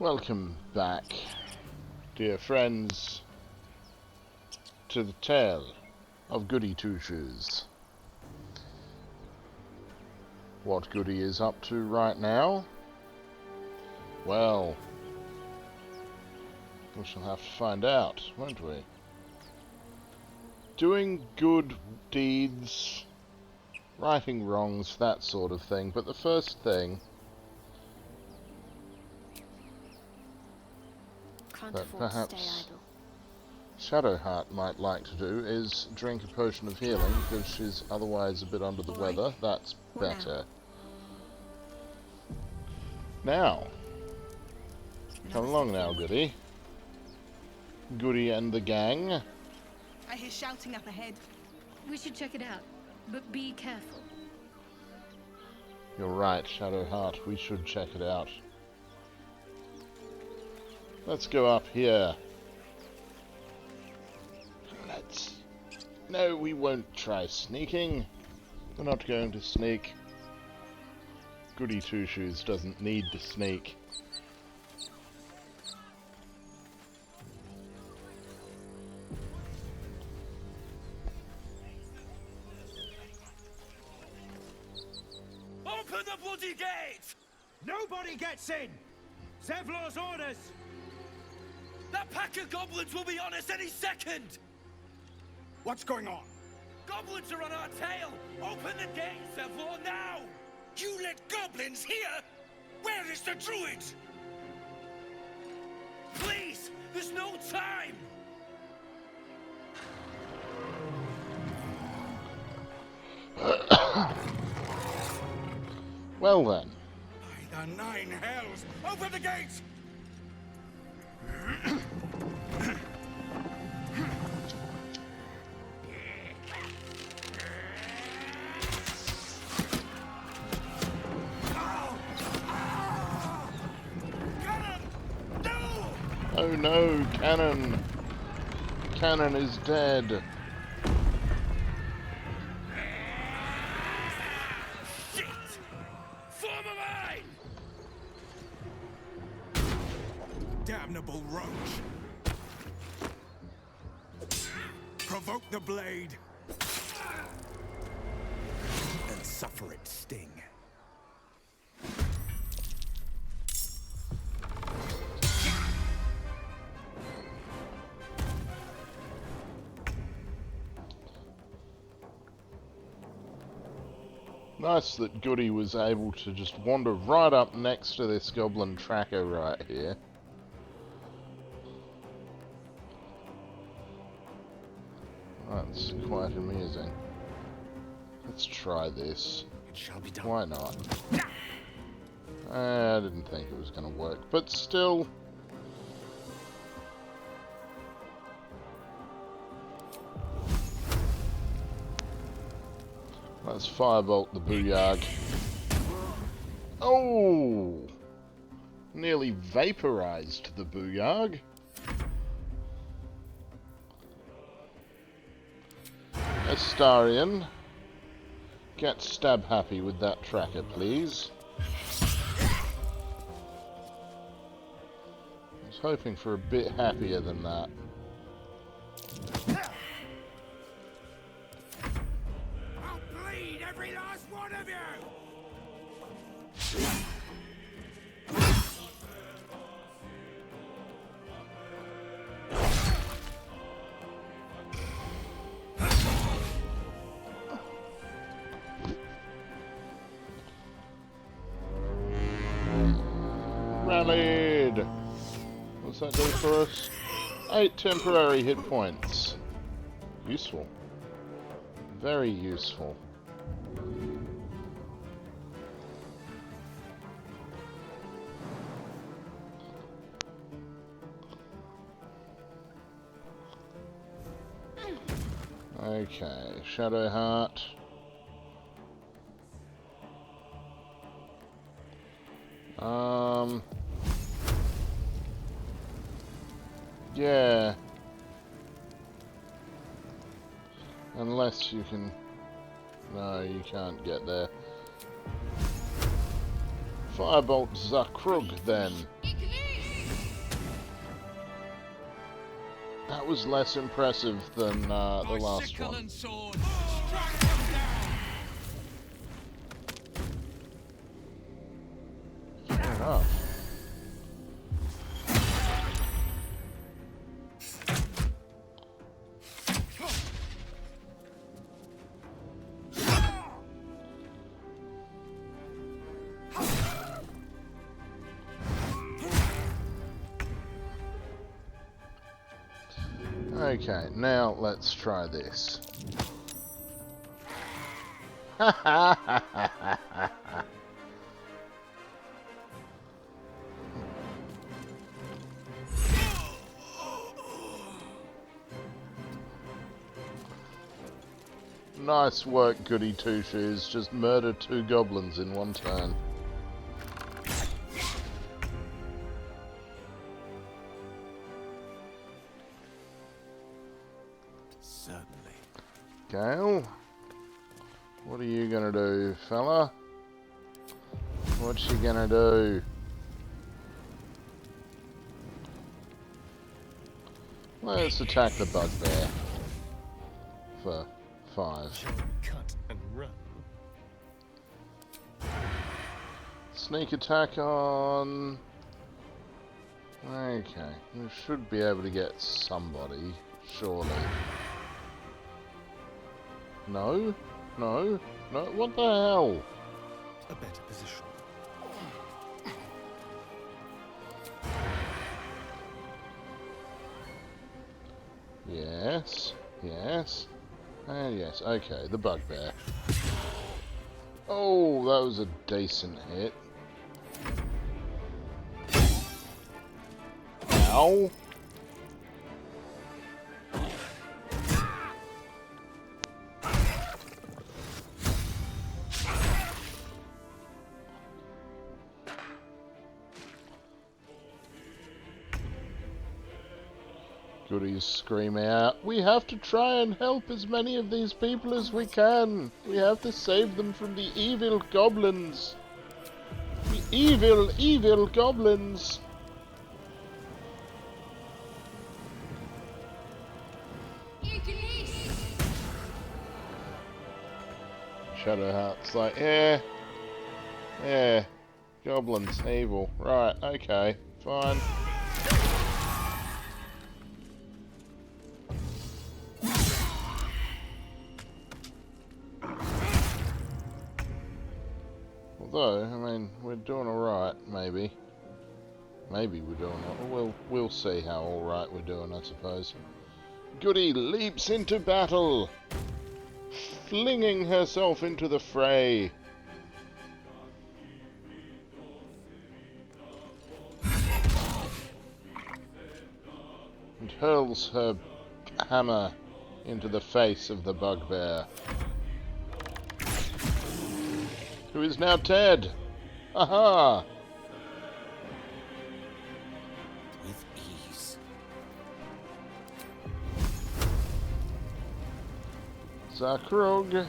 Welcome back, dear friends, to the tale of Goody Two-Shoes. What Goody is up to right now? Well, we shall have to find out, won't we? Doing good deeds, righting wrongs, that sort of thing, but the first thing that perhaps Shadowheart might like to do is drink a potion of healing, because she's otherwise a bit under the weather. That's better. Now, come along now, Goody. Goody and the gang. I hear shouting up ahead. We should check it out, but be careful. You're right, Shadowheart, we should check it out. Let's go up here. No, we won't try sneaking. We're not going to sneak. Goody Two-Shoes doesn't need to sneak. Open the bloody gate! Nobody gets in! Zevlor's orders! That pack of goblins will be on us any second! What's going on? Goblins are on our tail! Open the gate, Zevlor, now! You let goblins here? Where is the Druid? Please! There's no time! Well then. By the nine hells! Open the gates! Oh no, Cannon! Cannon is dead. Shit! Form a line! Damnable roach! Provoke the blade! And suffer its sting. Nice that Goody was able to just wander right up next to this goblin tracker right here. That's quite amusing. Let's try this. It shall be done. Why not? I didn't think it was going to work, but still. Let's firebolt the booyarg. Oh! Nearly vaporized the booyarg. Astarion, get stab happy with that tracker, please. I was hoping for a bit happier than that. Every last one of you! Rallied! What's that do for us? 8 temporary hit points. Useful. Very useful. Okay, Shadowheart. Yeah. Unless you can... No, you can't get there. Firebolt Zakrug, then. That was less impressive than the last sickle one. and sword. Strike them down. Fair enough. Okay, now let's try this. Nice work, Goody Two Shoes. Just murdered 2 goblins in one turn. Certainly. Gale, what are you gonna do, fella? What's you gonna do? Let's attack the bugbear for 5. Shall we cut and run? Sneak attack on... Okay, we should be able to get somebody, surely. No? No? No? What the hell? A better position. Yes. Yes. And yes. Okay, the bugbear. Oh, that was a decent hit. Ow. Goodies screaming out, "We have to try and help as many of these people as we can. We have to save them from the evil goblins. The evil, evil goblins." Shadowheart's like, yeah, goblins, evil. Right, okay, fine. Although, I mean, we're doing alright, maybe. Maybe we're doing alright. We'll see how alright we're doing, I suppose. Goody leaps into battle, flinging herself into the fray. And hurls her hammer into the face of the bugbear, who is now dead. Aha! With ease. Zakrug.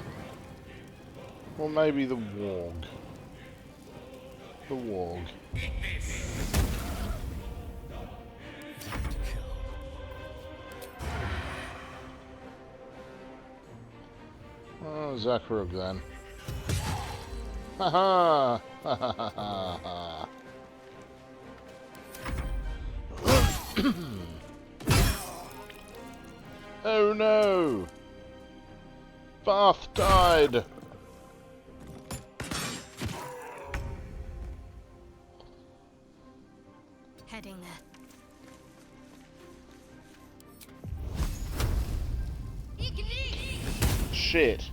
Or maybe the warg. The warg. Oh, Zakrug then. Haha! Ha ha ha ha ha! Oh no! Bath died! Heading there. Shit.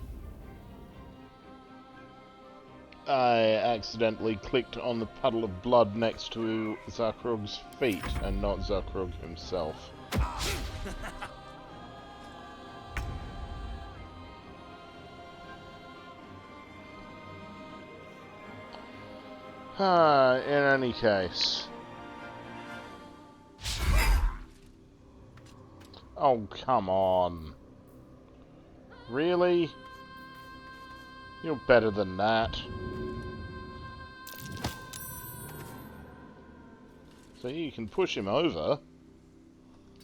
I accidentally clicked on the puddle of blood next to Zakrug's feet and not Zakrug himself. In any case. Oh, come on. Really? You're better than that. So you can push him over.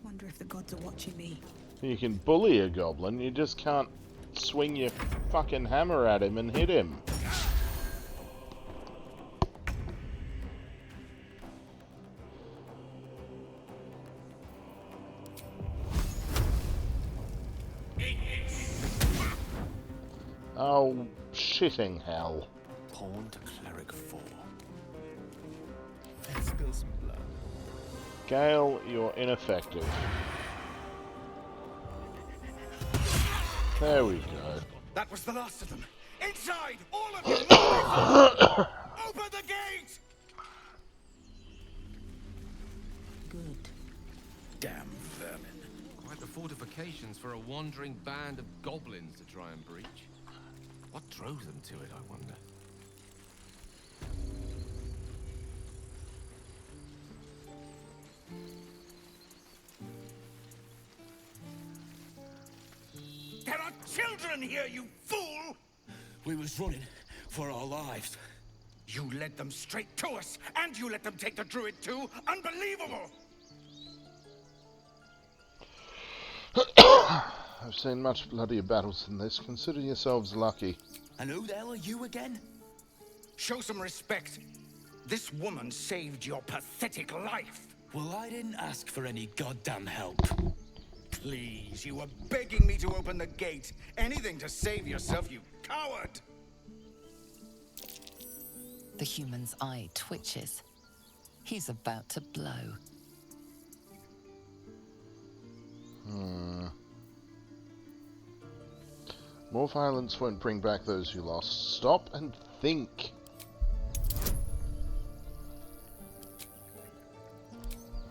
Wonder if the gods are watching me. You can bully a goblin, you just can't swing your fucking hammer at him and hit him. Oh, shitting hell. Pawn to cleric 4. Let's spill some blood. Gale, you're ineffective. There we go. That was the last of them. Inside! All of you! Open the gate! Good. Damn vermin. Quite the fortifications for a wandering band of goblins to try and breach. What drove them to it, I wonder? There are children here, you fool! We was running for our lives. You led them straight to us, and you let them take the Druid too? Unbelievable! I've seen much bloodier battles than this. Consider yourselves lucky. And who the hell are you again? Show some respect. This woman saved your pathetic life. Well, I didn't ask for any goddamn help. Please, you were begging me to open the gate. Anything to save yourself, you coward! The human's eye twitches. He's about to blow. More violence won't bring back those you lost. Stop and think.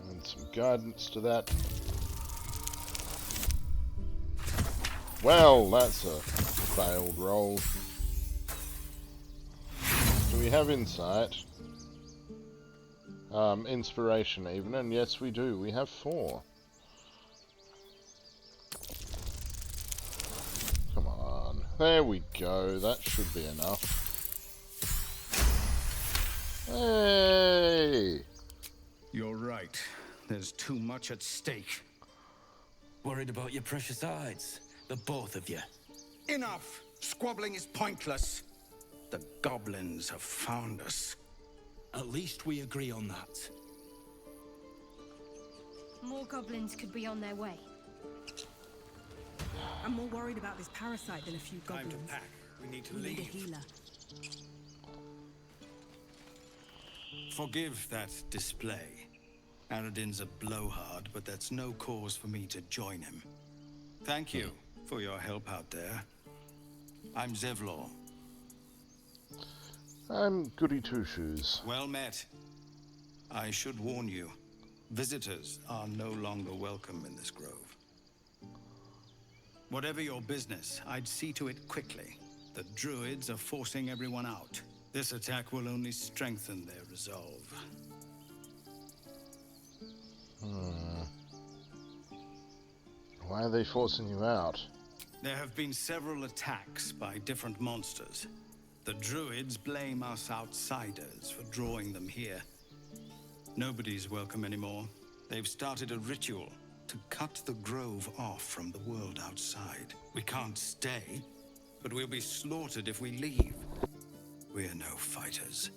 And some guidance to that. Well, that's a failed roll. Do we have insight? Inspiration even, and yes we do. We have 4. Come on. There we go. That should be enough. Hey! You're right. There's too much at stake. Worried about your precious hides, the both of you. Enough! Squabbling is pointless. The goblins have found us. At least we agree on that. More goblins could be on their way. I'm more worried about this parasite than a few Time goblins. to pack. We need to We need a leave. healer. Forgive that display. Aradin's a blowhard, but that's no cause for me to join him. Thank you for your help out there. I'm Zevlor. I'm Goody Two-Shoes. Well met. I should warn you, visitors are no longer welcome in this grove. Whatever your business, I'd see to it quickly. The Druids are forcing everyone out. This attack will only strengthen their resolve. Why are they forcing you out? There have been several attacks by different monsters. The Druids blame us outsiders for drawing them here. Nobody's welcome anymore. They've started a ritual to cut the grove off from the world outside. We can't stay, but we'll be slaughtered if we leave. We're no fighters.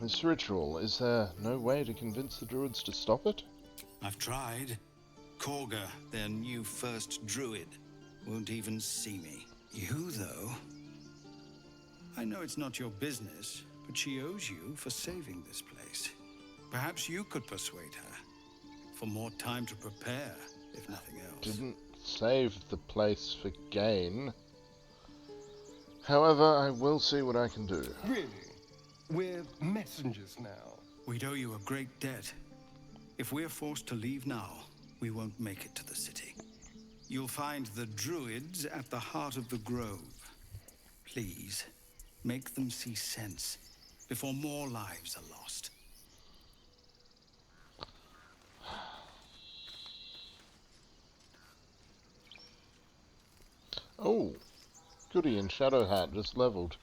This ritual, is there no way to convince the Druids to stop it? I've tried. Kagha, their new first Druid, won't even see me. You, though? I know it's not your business, but she owes you for saving this place. Perhaps you could persuade her. For more time to prepare, if nothing else. Didn't save the place for gain. However, I will see what I can do. Really? We're messengers now. We'd owe you a great debt. If we're forced to leave now, we won't make it to the city. You'll find the Druids at the heart of the grove. Please, make them see sense before more lives are lost. Oh, Goodie and Shadow Hat just leveled.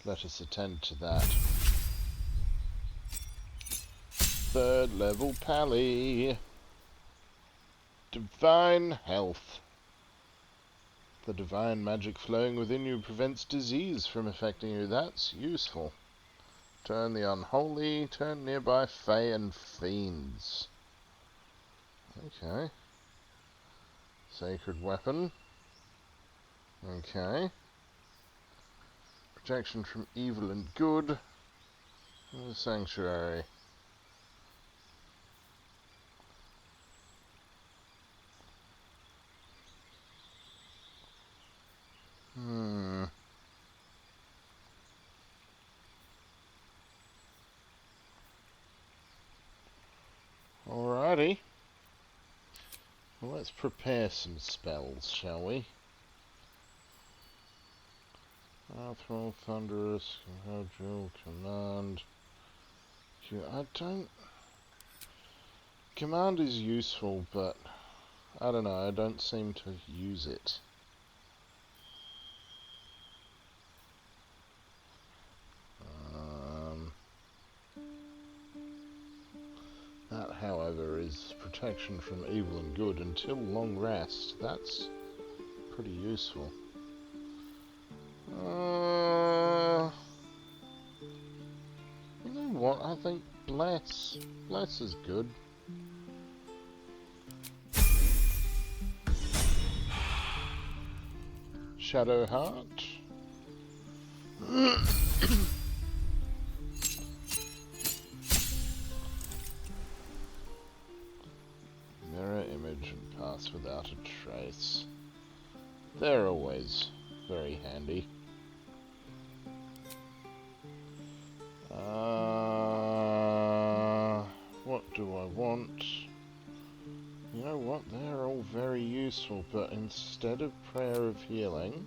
Let us attend to that. 3rd level pally. Divine health. The divine magic flowing within you prevents disease from affecting you. That's useful. Turn the unholy, turn nearby fae and fiends. Okay. Sacred weapon. Okay. Protection from evil and good. The sanctuary. Alrighty. Well, let's prepare some spells, shall we? Earthroll, Thunderous, Drill, Command. I don't... Command is useful, but I don't know, I don't seem to use it. That, however, is protection from evil and good until long rest. That's pretty useful. You know what? I think Bless. Bless is good. Shadow Heart. Mirror image and pass without a trace. They're always very handy. What do I want? You know what? They're all very useful, but instead of Prayer of Healing,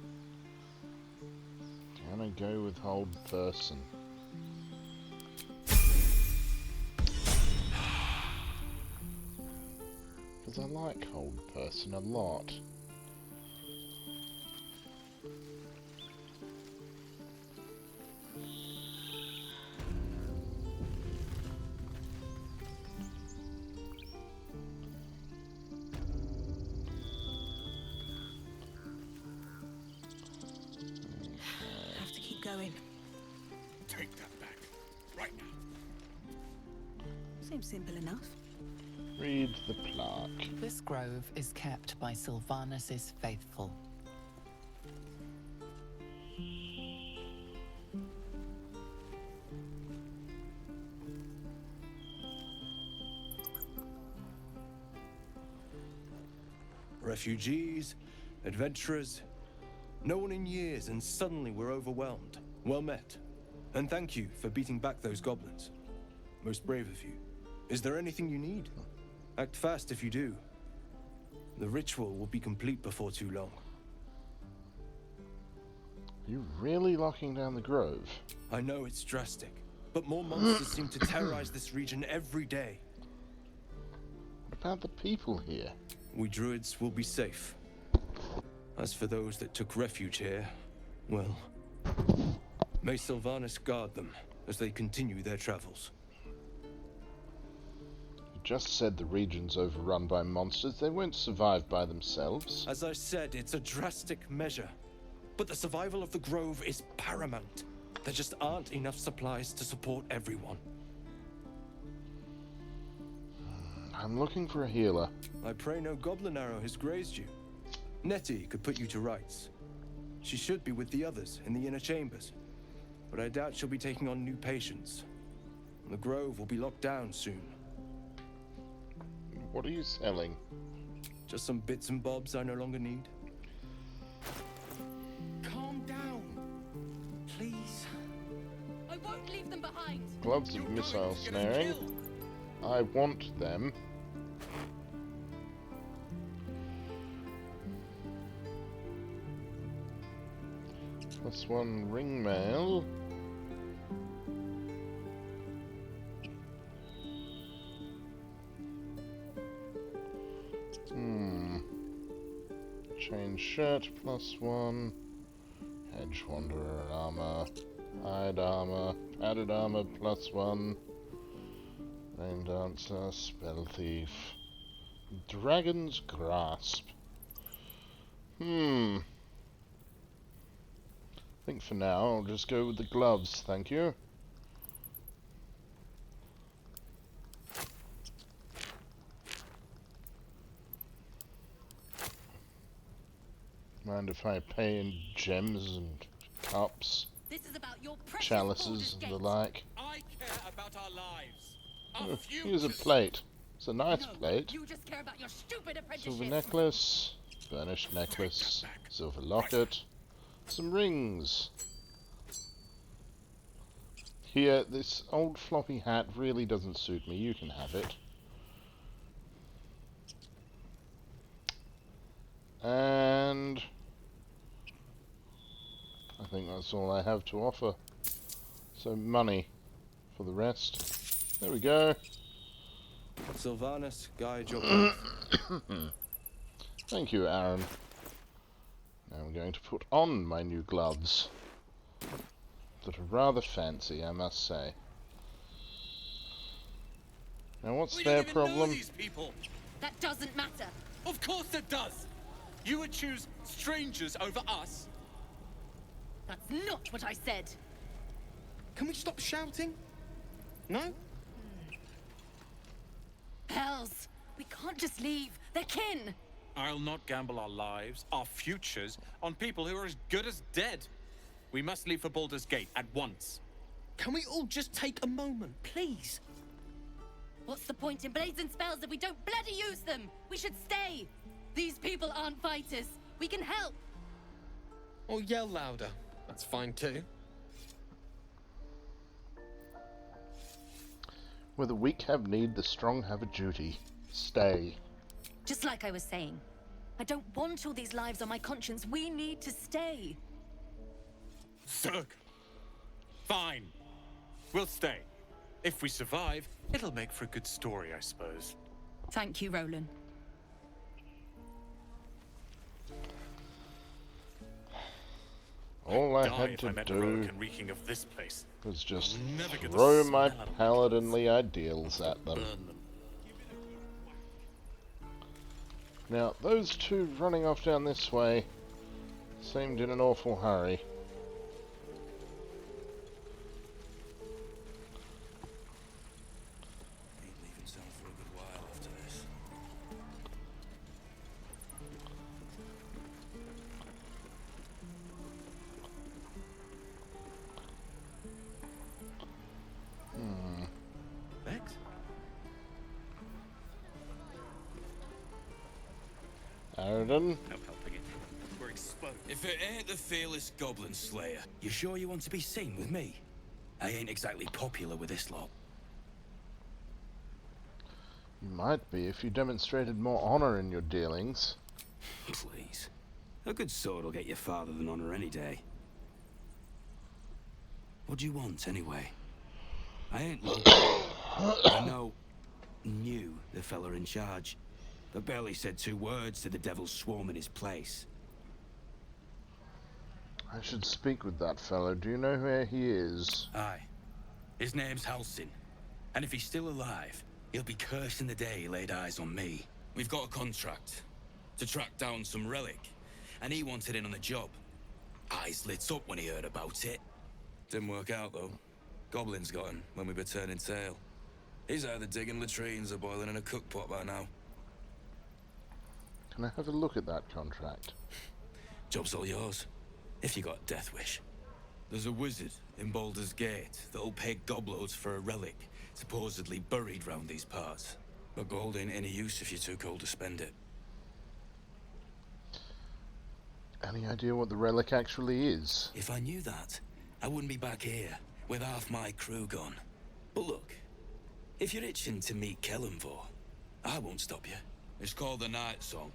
can I go with Hold Person? Because I like Hold Person a lot. Have to keep going. Take that back. Right now. Seems simple enough. Read the plaque. This grove is kept by Sylvanus' faithful. Refugees, adventurers, no one in years, and suddenly we're overwhelmed. Well met. And thank you for beating back those goblins. Most brave of you. Is there anything you need? Act fast if you do. The ritual will be complete before too long. Are you really locking down the grove? I know it's drastic, but more monsters seem to terrorize this region every day. What about the people here? We Druids will be safe. As for those that took refuge here, well, may Sylvanus guard them as they continue their travels. You just said the region's overrun by monsters. They won't survive by themselves. As I said, it's a drastic measure, but the survival of the grove is paramount. There just aren't enough supplies to support everyone. I'm looking for a healer. I pray no goblin arrow has grazed you. Nettie could put you to rights. She should be with the others in the inner chambers, but I doubt she'll be taking on new patients. The grove will be locked down soon. What are you selling? Just some bits and bobs I no longer need. Calm down. Please. I won't leave them behind. Gloves of missile snaring. I want them. +1 ring mail. Chain shirt +1. Hedge wanderer armor. Hide armor. Padded armor +1. Rain Dancer, Spell Thief, Dragon's Grasp. I think for now I'll just go with the gloves, thank you. Mind if I pay in gems and cups, This is about your precious chalices and the like? I care about our lives. Our Oh, futures. here's a plate. It's a nice No, plate. You just care about your stupid apprenticeship. Silver necklace, burnished necklace, silver locket, some rings. Here, this old floppy hat really doesn't suit me. You can have it. And I think that's all I have to offer. So money for the rest. There we go. Sylvanas, guide your path. Thank you, Aaron. Now I'm going to put on my new gloves. That are rather fancy, I must say. Now what's We their don't even know problem? these people. That doesn't matter. Of course it does. You would choose strangers over us. That's not what I said. Can we stop shouting? No? Hells, we can't just leave. They're kin. I'll not gamble our lives, our futures, on people who are as good as dead. We must leave for Baldur's Gate at once. Can we all just take a moment, please? What's the point in blazing spells if we don't bloody use them? We should stay. These people aren't fighters. We can help. Or yell louder. That's fine too. Where the weak have need, the strong have a duty. Stay. Just like I was saying, I don't want all these lives on my conscience. We need to stay. Zerg. Fine. We'll stay. If we survive, it'll make for a good story, I suppose. Thank you, Roland. All I Die had if I to met do Rogue and reeking of this place. was just Never get the throw my smell of paladinly ideals at them. Burn them. Now, those two running off down this way seemed in an awful hurry. Ain't leaving town for a good while after this. Vex? Aridon? No helping it. We're exposed. If it ain't the fearless goblin slayer, you sure you want to be seen with me? I ain't exactly popular with this lot. You might be if you demonstrated more honor in your dealings. Please. A good sword will get you farther than honor any day. What do you want, anyway? I ain't local. I knew the fella in charge, but barely said 2 words to the devil's swarm in his place. I should speak with that fellow. Do you know where he is? Aye. His name's Halsin. And if he's still alive, he'll be cursing the day he laid eyes on me. We've got a contract to track down some relic, and he wanted in on the job. Eyes lit up when he heard about it. Didn't work out, though. Goblins got him when we were turning tail. He's either digging latrines or boiling in a cookpot by now. Can I have a look at that contract? Job's all yours, if you got a death wish. There's a wizard in Baldur's Gate that'll pay gobloads for a relic, supposedly buried round these parts. But gold ain't any use if you're too cold to spend it. Any idea what the relic actually is? If I knew that, I wouldn't be back here with half my crew gone. But look, if you're itching to meet Kellenvor, I won't stop you. It's called the Night Song.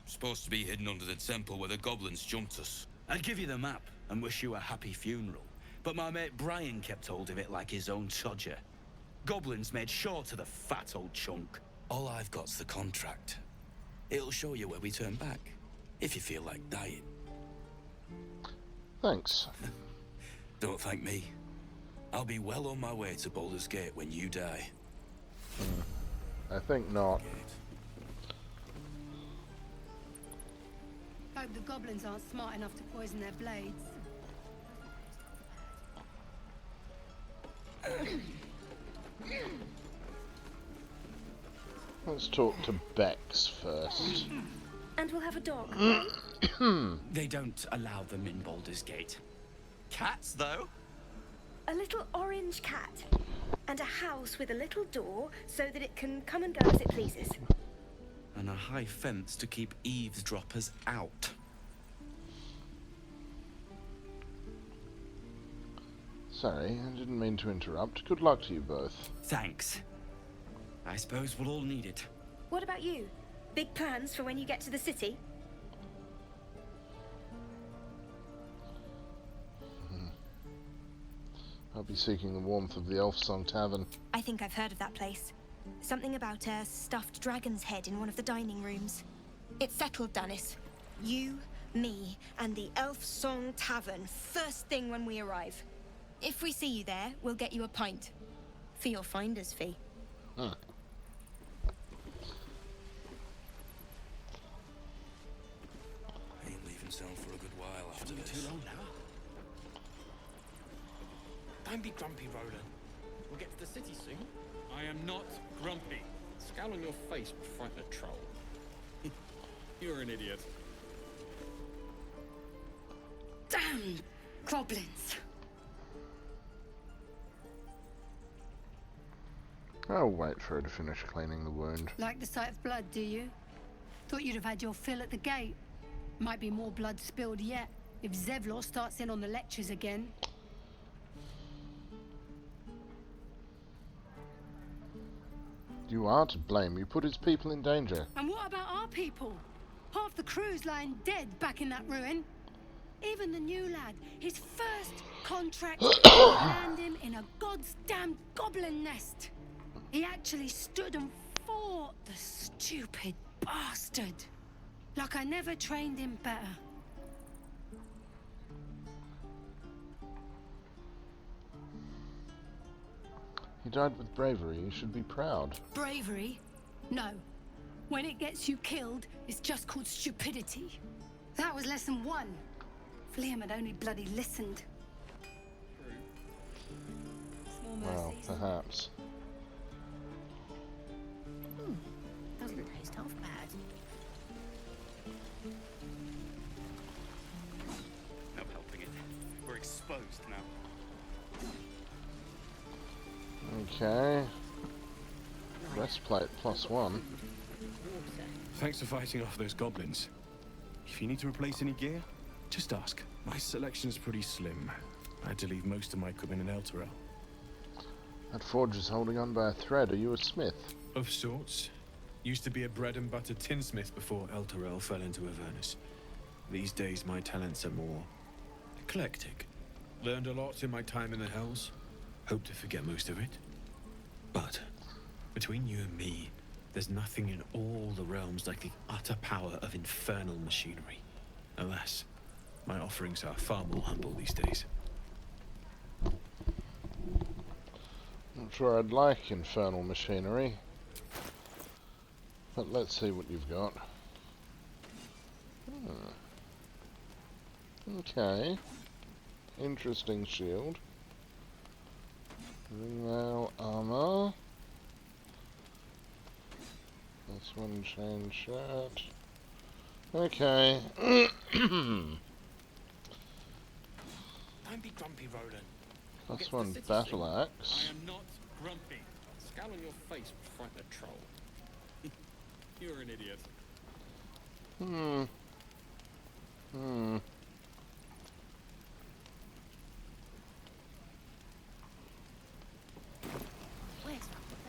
Supposed to be hidden under the temple where the goblins jumped us. I'd give you the map and wish you a happy funeral, but my mate Brian kept hold of it like his own Todger. Goblins made sure to the fat old chunk. All I've got's the contract. It'll show you where we turn back, if you feel like dying. Thanks. Don't thank me. I'll be well on my way to Baldur's Gate when you die. I think not. Hope the goblins aren't smart enough to poison their blades. Let's talk to Bex first. And we'll have a dog. They don't allow them in Baldur's Gate. Cats, though? A little orange cat. And a house with a little door so that it can come and go as it pleases. And a high fence to keep eavesdroppers out. Sorry, I didn't mean to interrupt. Good luck to you both. Thanks. I suppose we'll all need it. What about you? Big plans for when you get to the city? I'll be seeking the warmth of the Elf Song Tavern. I think I've heard of that place. Something about a stuffed dragon's head in one of the dining rooms. It's settled, Dennis. You, me, and the Elf Song Tavern first thing when we arrive. If we see you there, we'll get you a pint. For your finder's fee. Huh. Ain't leaving town for a good while after this. Too long now. Don't be grumpy, Roland. We'll get to the city soon. I am not grumpy. Scowl on your face will frighten a troll. You're an idiot. Damn goblins! I'll wait for her to finish cleaning the wound. Like the sight of blood, do you? Thought you'd have had your fill at the gate. Might be more blood spilled yet, if Zevlor starts in on the lectures again. You are to blame. You put his people in danger. And what about our people? Half the crew's lying dead back in that ruin. Even the new lad, his first contract to land him in a god's damned goblin nest. He actually stood and fought, the stupid bastard. Like I never trained him better. He died with bravery. You should be proud. Bravery? No. When it gets you killed, it's just called stupidity. That was lesson 1. If Liam had only bloody listened. Small Well, mercies. perhaps. Doesn't taste half bad. No helping it. We're exposed now. Okay. Breastplate +1. Thanks for fighting off those goblins. If you need to replace any gear, just ask. My selection's pretty slim. I had to leave most of my equipment in Elturel. That forge is holding on by a thread. Are you a smith? Of sorts. Used to be a bread and butter tinsmith before Elturel fell into Avernus. These days my talents are more eclectic. Learned a lot in my time in the Hells. Hope to forget most of it. But between you and me, there's nothing in all the realms like the utter power of infernal machinery. Alas, my offerings are far more humble these days. Not sure I'd like infernal machinery. But let's see what you've got. Okay. Interesting shield. Ringmail armor. This one chain shirt. Okay. Don't be grumpy, Roland. We'll get to the +1 city battle soon. axe. I am not grumpy. Scowl on your face will frighten a troll. You're an idiot.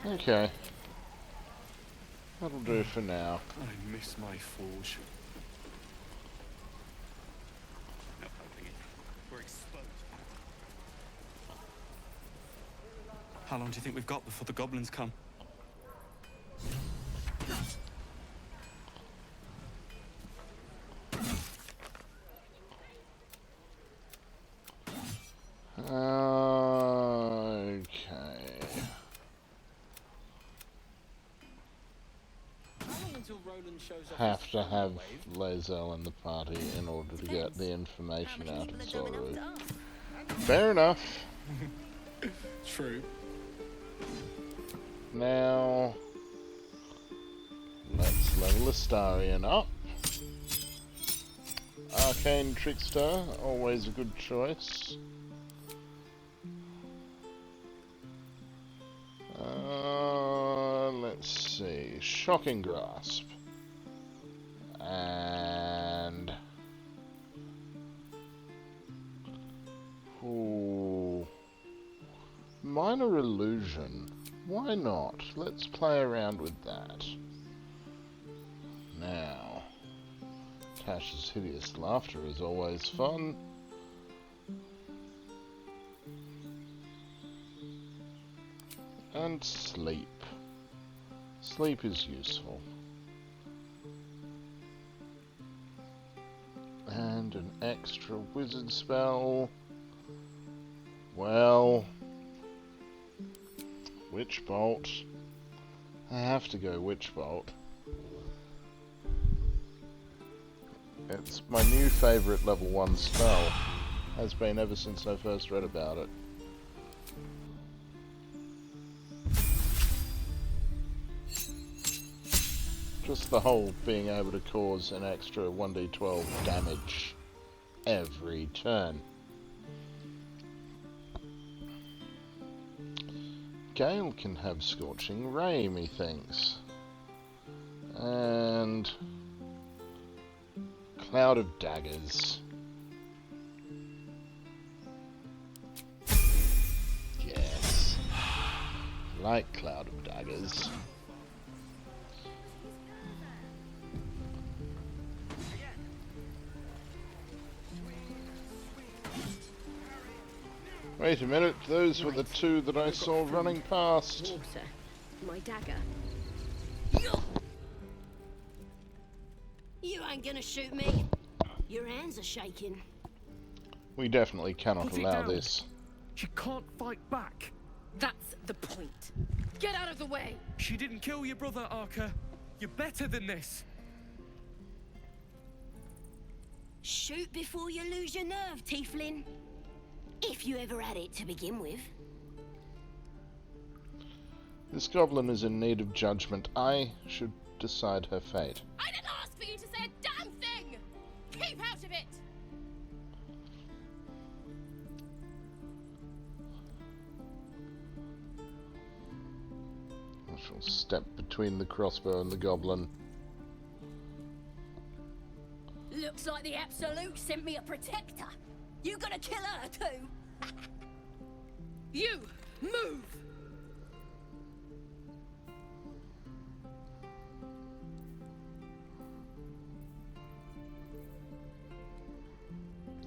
Okay. That'll do for now. I miss my forge. No helping it. We're exposed. How long do you think we've got before the goblins come? Okay. have to have Lae'zel in the party in order to get the information out of Soru. Fair enough. True. Now, let's level Astarion up. Arcane Trickster, always a good choice. Let's see, Shocking Grasp. And... ooh, Minor Illusion. Why not? Let's play around with that. Now, Tash's Hideous Laughter is always fun. And Sleep. Sleep is useful. And an extra wizard spell. Well, Witch Bolt. I have to go Witch Bolt. It's my new favourite level 1 spell. Has been ever since I first read about it. Just the whole being able to cause an extra 1d12 damage every turn. Gale can have Scorching Ray, methinks. And... Cloud of Daggers. Yes. Like Cloud of Daggers. Wait a minute, those were the two that I saw running past. Water. My dagger. You ain't gonna shoot me. Your hands are shaking. We definitely cannot Put it allow down. this. She can't fight back. That's the point. Get out of the way. She didn't kill your brother, Arca. You're better than this. Shoot before you lose your nerve, Tiefling. If you ever had it to begin with. This goblin is in need of judgment. I should decide her fate. I didn't ask for you to say a damn thing! Keep out of it! I shall step between the crossbow and the goblin. Looks like the Absolute sent me a protector. You gonna kill her too? You! Move!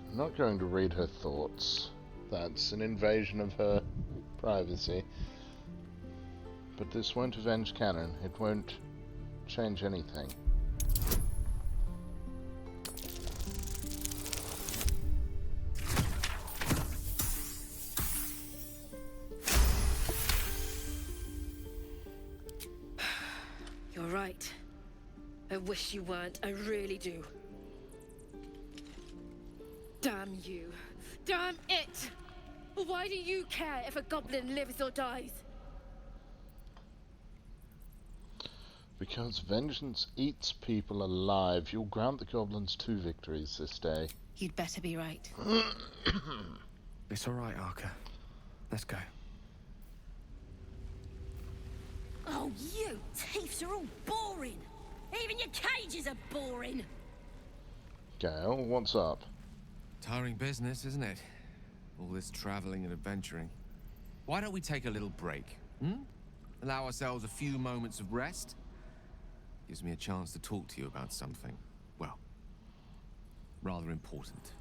I'm not going to read her thoughts. That's an invasion of her privacy. But this won't avenge Cannon. It won't change anything. You're right. I wish you weren't. I really do. Damn you. Damn it! Why do you care if a goblin lives or dies? Because vengeance eats people alive. You'll grant the goblins 2 victories this day. You'd better be right. It's all right, Arca. Let's go. Oh, you thieves are all boring. Even your cages are boring. Gale, what's up? Tiring business, isn't it? All this traveling and adventuring. Why don't we take a little break? Allow ourselves a few moments of rest? Gives me a chance to talk to you about something, well, rather important.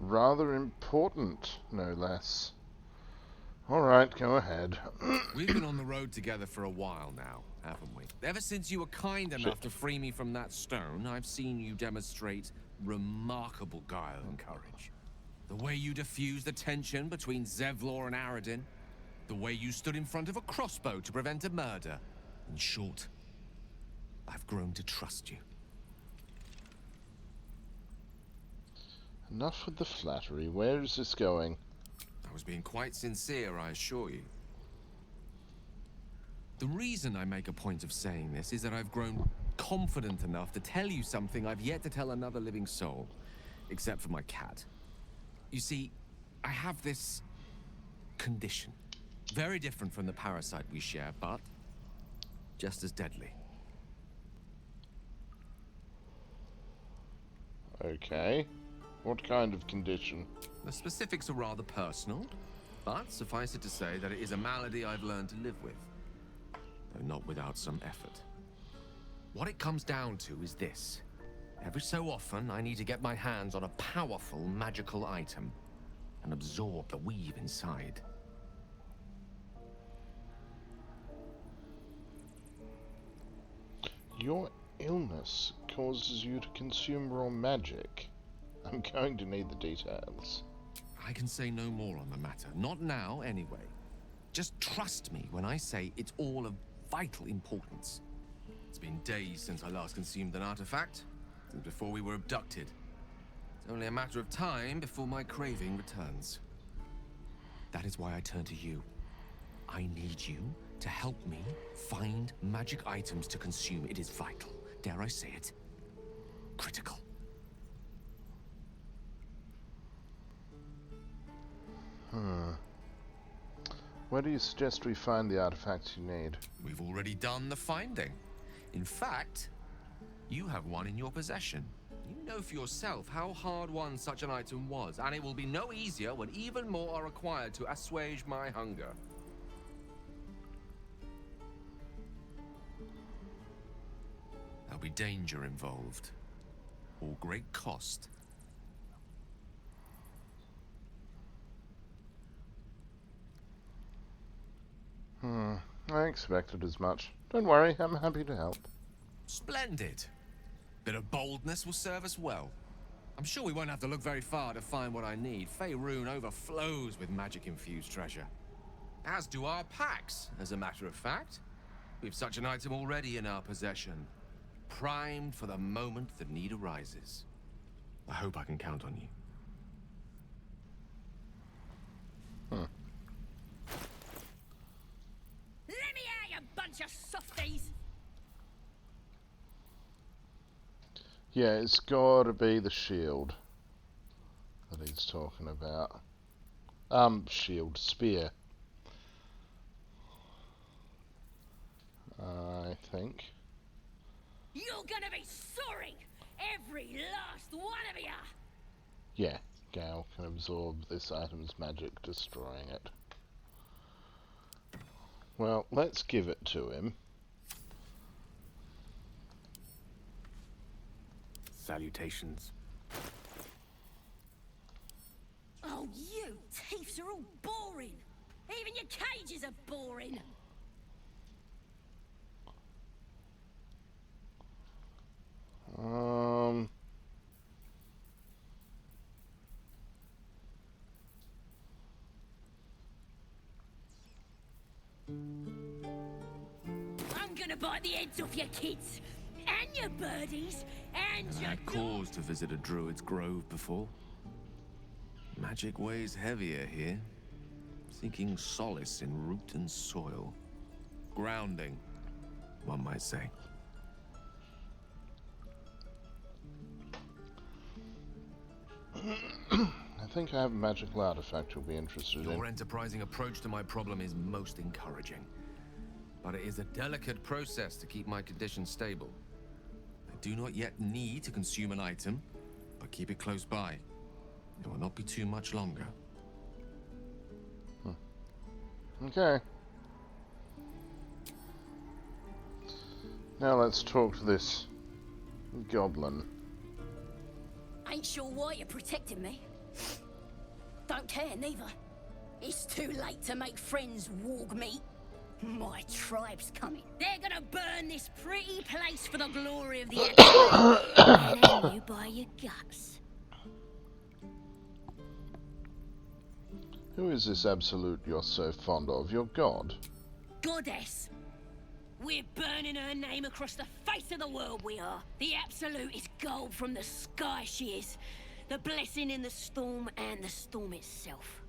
Rather important, no less. Alright, go ahead. We've been on the road together for a while now, haven't we? Ever since you were kind enough to free me from that stone, I've seen you demonstrate remarkable guile and courage. The way you diffused the tension between Zevlor and Aradin, the way you stood in front of a crossbow to prevent a murder. In short, I've grown to trust you. Enough with the flattery. Where is this going? I was being quite sincere, I assure you. The reason I make a point of saying this is that I've grown confident enough to tell you something I've yet to tell another living soul, except for my cat. You see, I have this condition. Very different from the parasite we share, but just as deadly. Okay. What kind of condition? The specifics are rather personal, but suffice it to say that it is a malady I've learned to live with, though not without some effort. What it comes down to is this. Every so often, I need to get my hands on a powerful magical item and absorb the weave inside. Your illness causes you to consume raw magic. I'm going to need the details. I can say no more on the matter. Not now, anyway. Just trust me when I say it's all of vital importance. It's been days since I last consumed an artifact, since before we were abducted. It's only a matter of time before my craving returns. That is why I turn to you. I need you to help me find magic items to consume. It is vital. Dare I say it? Critical. Where do you suggest we find the artifacts you need? We've already done the finding. In fact, you have one in your possession. You know for yourself how hard-won such an item was, and it will be no easier when even more are required to assuage my hunger. There'll be danger involved, or great cost. I expected as much. Don't worry, I'm happy to help. Splendid. Bit of boldness will serve us well. I'm sure we won't have to look very far to find what I need. Faerun overflows with magic-infused treasure. As do our packs, as a matter of fact. We've such an item already in our possession. Primed for the moment the need arises. I hope I can count on you. Let me out, you bunch of softies! Yeah, it's gotta be the shield that he's talking about. Shield, spear. I think. You're gonna be sorry! Every last one of you! Yeah, Gale can absorb this item's magic, destroying it. Well, let's give it to him. Salutations. Oh, you thieves are all boring! Even your cages are boring! I'm gonna bite the heads off your kids, and your birdies, and I your... had cause to visit a Druid's grove before. Magic weighs heavier here, seeking solace in root and soil. Grounding, one might say. I think I have a magical artifact you'll be interested in. Your enterprising approach to my problem is most encouraging. But it is a delicate process to keep my condition stable. I do not yet need to consume an item, but keep it close by. It will not be too much longer. Okay. Now let's talk to this goblin. Ain't sure why you're protecting me. Don't care, neither. It's too late to make friends, warg meat. My tribe's coming. They're gonna burn this pretty place for the glory of the Absolute. And hang you by your guts. Who is this Absolute you're so fond of? Your god? Goddess. We're burning her name across the face of the world, we are. The absolute is gold from the sky, she is. The blessing in the storm and the storm itself.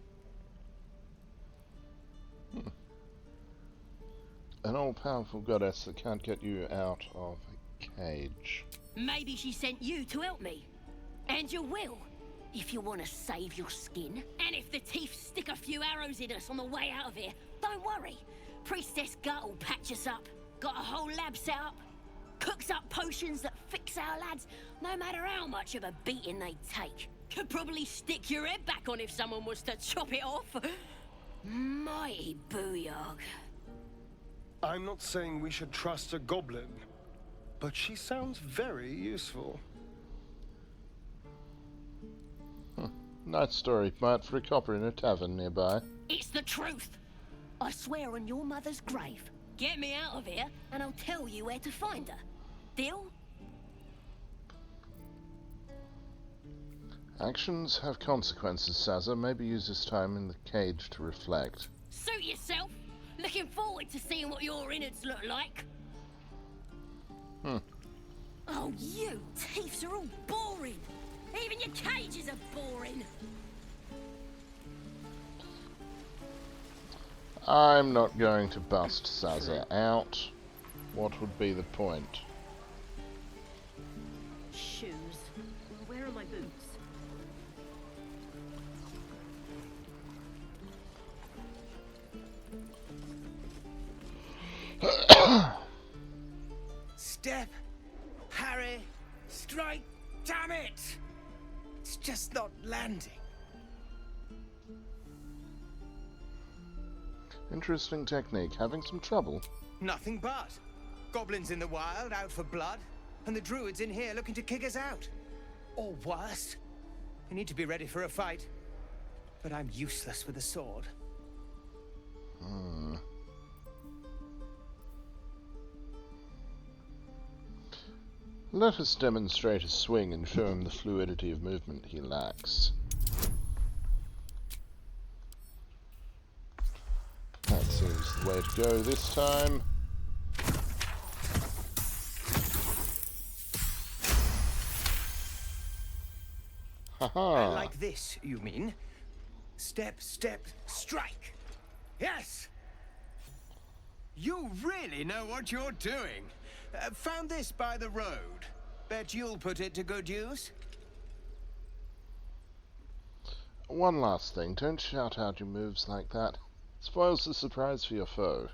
An all-powerful goddess that can't get you out of a cage. Maybe she sent you to help me. And you will, if you want to save your skin. And if the teeth stick a few arrows in us on the way out of here, don't worry. Priestess Gut will patch us up. Got a whole lab set up. Cooks up potions that fix our lads, no matter how much of a beating they take. Could probably stick your head back on if someone was to chop it off. Mighty booyog. I'm not saying we should trust a goblin, but she sounds very useful. Nice story, Matt, for a copper in a tavern nearby. It's the truth. I swear on your mother's grave. Get me out of here, and I'll tell you where to find her. Deal? Actions have consequences, Sazza. Maybe use this time in the cage to reflect. Suit yourself. Looking forward to seeing what your innards look like. Oh, you teeths are all boring. Even your cages are boring. I'm not going to bust Sazza out. What would be the point? Shoes. Where are my boots? Step, parry, strike, damn it! It's just not landing. Interesting technique. Having some trouble? Nothing but. Goblins in the wild, out for blood, and the Druids in here looking to kick us out. Or worse. I need to be ready for a fight, but I'm useless with a sword. Let us demonstrate a swing and show him the fluidity of movement he lacks. That seems the way to go this time. Haha. Like this, you mean? Step, step, strike. Yes! You really know what you're doing. Found this by the road. Bet you'll put it to good use. One last thing, don't shout out your moves like that. Spoils the surprise for your foe.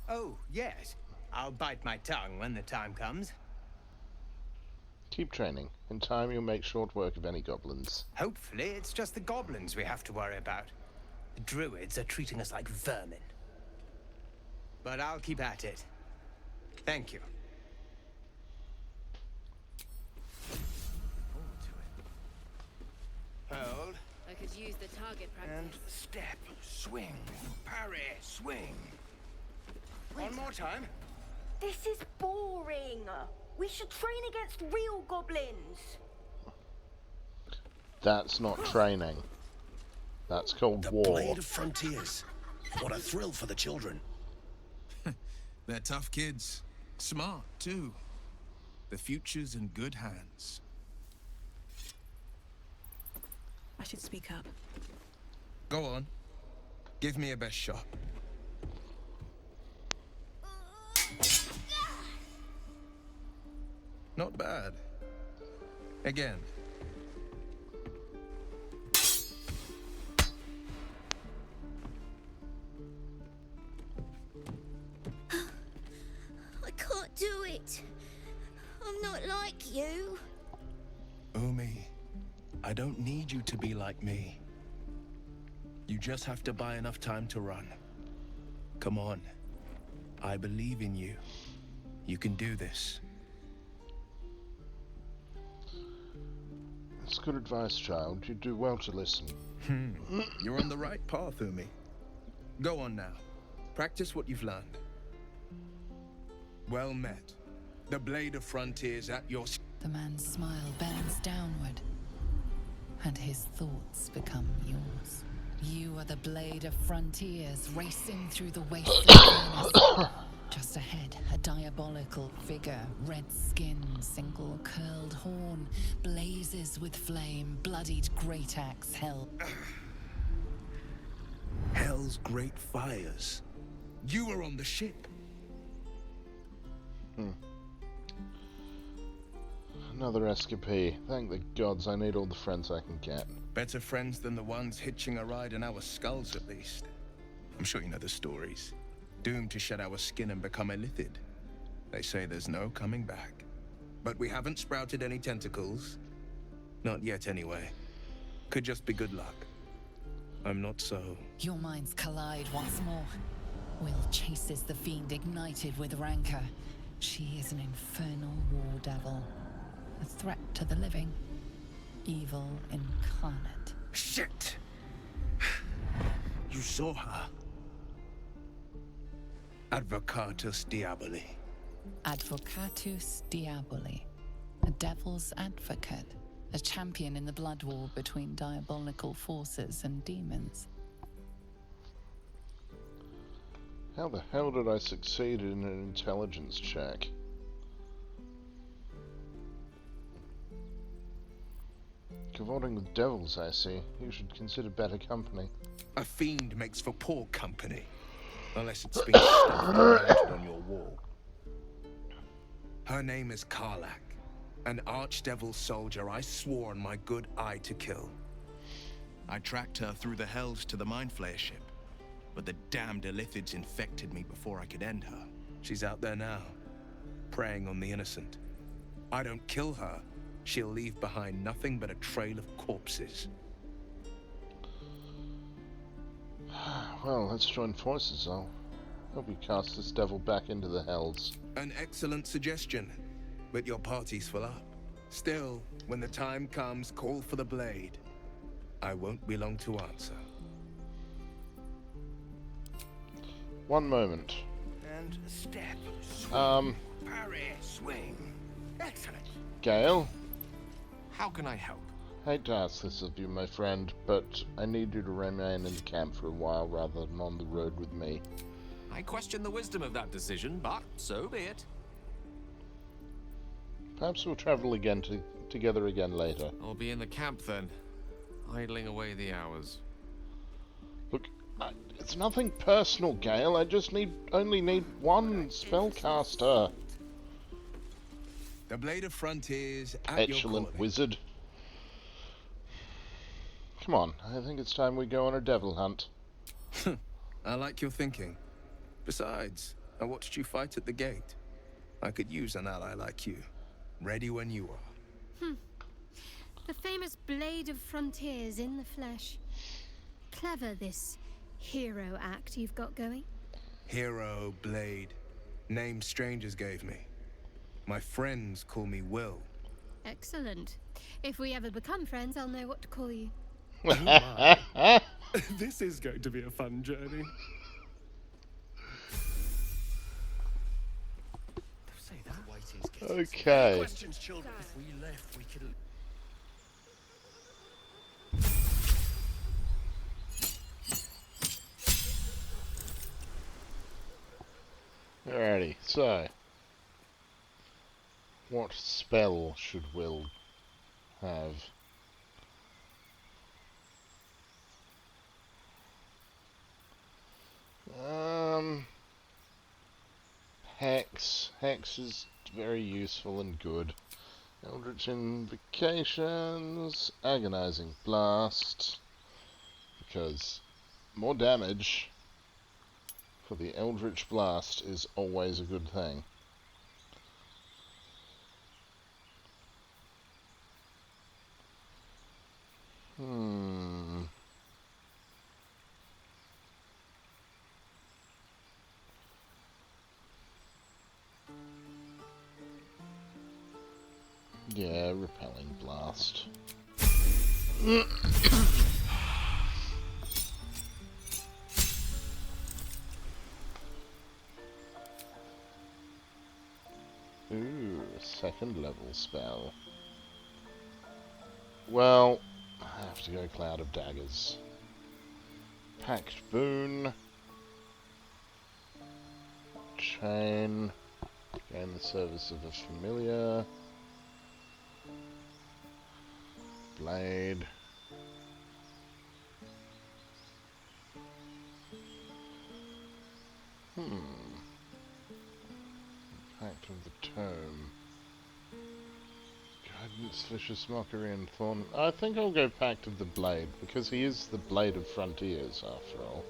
Oh, yes. I'll bite my tongue when the time comes. Keep training. In time you'll make short work of any goblins. Hopefully it's just the goblins we have to worry about. The Druids are treating us like vermin. But I'll keep at it. Thank you. Hold. I could use the target practice. And step, swing, parry, swing. One more time. This is boring. We should train against real goblins. That's not training. That's called The war. Blade of Frontiers. What a thrill for the children. They're tough kids. Smart, too. The future's in good hands. I should speak up. Go on. Give me a best shot. Not bad. Again. I can't do it. I'm not like you. Umi, I don't need you to be like me. You just have to buy enough time to run. Come on. I believe in you. You can do this. That's good advice, child. You do well to listen. You're on the right path, Umi. Go on now. Practice what you've learned. Well met. The Blade of Frontiers at your... The man's smile bends downward, and his thoughts become yours. You are the Blade of Frontiers, racing through the wastes of darkness Just ahead, a diabolical figure, red skin, single curled horn, blazes with flame, bloodied great axe held. Hell's great fires. You were on the ship. Another escapee. Thank the gods I need all the friends I can get. Better friends than the ones hitching a ride in our skulls, at least. I'm sure you know the stories. Doomed to shed our skin and become illithid. They say there's no coming back. But we haven't sprouted any tentacles. Not yet, anyway. Could just be good luck. I'm not so... Your minds collide once more. Will chases the fiend ignited with rancor. She is an infernal war devil. A threat to the living. Evil incarnate. Shit! You saw her. Advocatus Diaboli. Advocatus Diaboli. A devil's advocate. A champion in the blood war between diabolical forces and demons. How the hell did I succeed in an intelligence check? Cavorting with devils, I see. You should consider better company. A fiend makes for poor company. Unless it's been stuffed and mounted on your wall. Her name is Karlach. An archdevil soldier I swore on my good eye to kill. I tracked her through the hells to the Mind Flayer ship. But the damned illithids infected me before I could end her. She's out there now, preying on the innocent. I don't kill her, she'll leave behind nothing but a trail of corpses. Well, let's join forces, I'll help you cast this devil back into the hells. An excellent suggestion, but your party's full up. Still, when the time comes, call for the blade. I won't be long to answer. One moment. And step, swing, parry, swing. Excellent. Gale? How can I help? Hate to ask this of you, my friend, but I need you to remain in the camp for a while rather than on the road with me. I question the wisdom of that decision, but so be it. Perhaps we'll travel again together again later. I'll be in the camp then, idling away the hours. Look, it's nothing personal, Gale. I just only need one spellcaster. The Blade of Frontiers at Petulant your calling. wizard. Come on, I think it's time we go on a devil hunt. I like your thinking. Besides, I watched you fight at the gate. I could use an ally like you. Ready when you are. The famous Blade of Frontiers in the flesh. Clever, this hero act you've got going. Hero, Blade. Name strangers gave me. My friends call me Will. Excellent. If we ever become friends, I'll know what to call you. This is going to be a fun journey. Say that. Okay. Questions, children. If we left, we could. Alrighty, so what spell should Will have? Hex. Hex is very useful and good. Eldritch Invocations, Agonizing Blast, because more damage for the Eldritch Blast is always a good thing. Yeah, Repelling Blast. Ooh, second level spell. Well, I have to go Cloud of Daggers. Pact Boon. chain. Gain the service of a familiar. Blade. Pact of the Tome. Guidance, Vicious Mockery, and Thorn. I think I'll go Pact of the Blade, because he is the Blade of Frontiers, after all.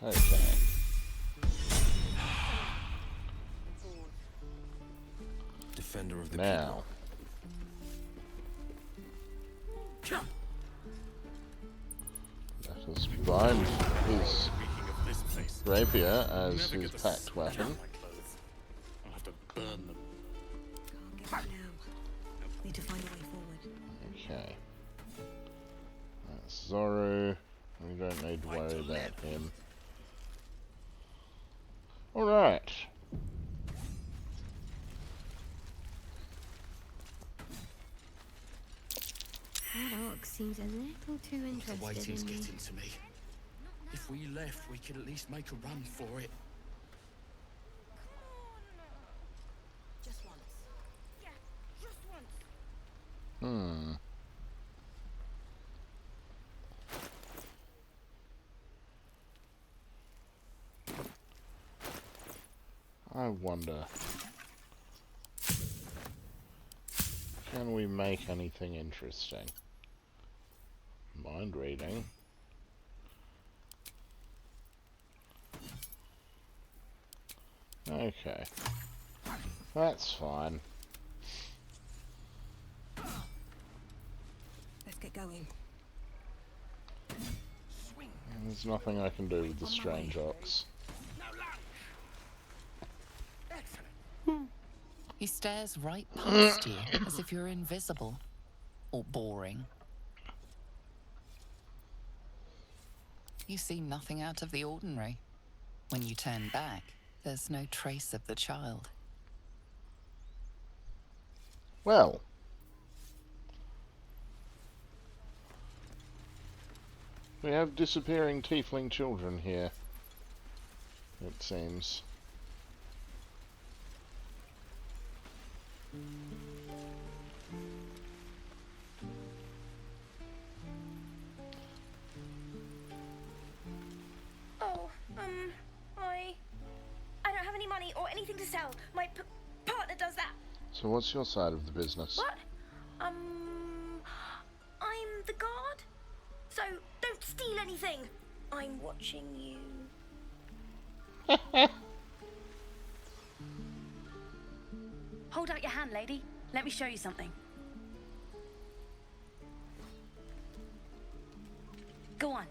Okay. Defender of the Now. Let us bind his rapier as his pact weapon. I'll have to burn them. Can't get it now. Need to find a way forward. Okay. That's Zoru. We don't need to worry about him. Alright. That orc seems a little too interested The waiting's in me. getting to me. If we left, we could at least make a run for it. Just once. Yeah, just once. I wonder. Can we make anything interesting? Mind reading. Okay. That's fine. Let's get going. There's nothing I can do with the strange ox. He stares right past you, as if you're invisible. Or boring. You see nothing out of the ordinary. When you turn back, there's no trace of the child. Well. We have disappearing tiefling children here. It seems. Oh, I don't have any money or anything to sell. My partner does that. So what's your side of the business? What? I'm the guard. So don't steal anything. I'm watching you. Hold out your hand, lady. Let me show you something. Go on.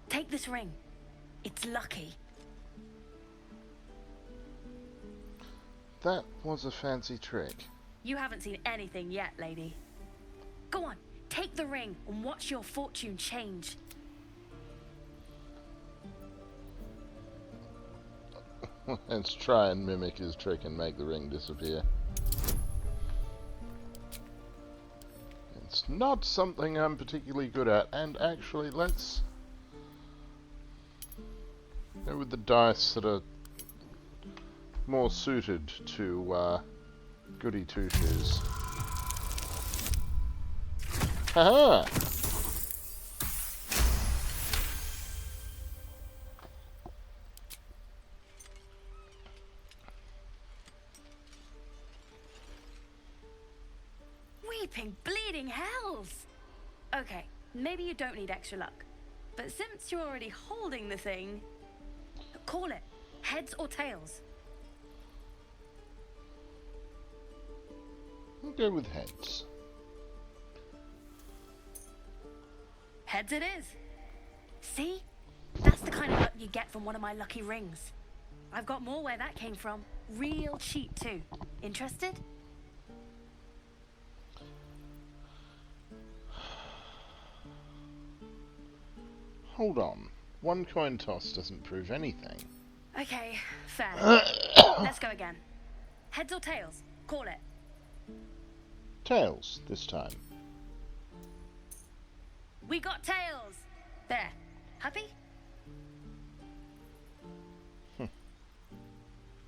Take this ring. It's lucky. That was a fancy trick. You haven't seen anything yet, lady. Go on. Take the ring and watch your fortune change. Let's try and mimic his trick and make the ring disappear. It's not something I'm particularly good at, and actually let's go with the dice that are more suited to Goody Two-Shoes. Haha! Weeping, bleeding hells! Okay, maybe you don't need extra luck. But since you're already holding the thing, call it. Heads or tails? We'll go with heads. Heads it is. See? That's the kind of luck you get from one of my lucky rings. I've got more where that came from. Real cheap too. Interested? Hold on. One coin toss doesn't prove anything. Okay, fair. Let's go again. Heads or tails? Call it. Tails, this time. We got tails! There. Happy?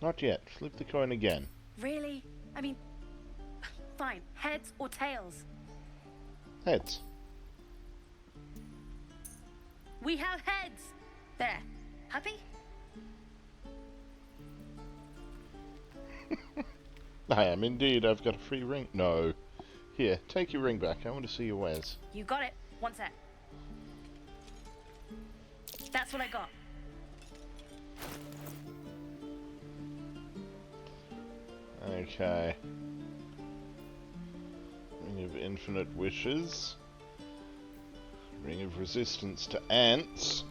Not yet. Flip the coin again. Really? I mean, fine. Heads or tails? Heads. We have heads. There. Happy? I am indeed. I've got a free ring. No. Here, take your ring back. I want to see your wares. You got it. One sec. That's what I got. Okay. Ring of infinite wishes. Ring of resistance to ants.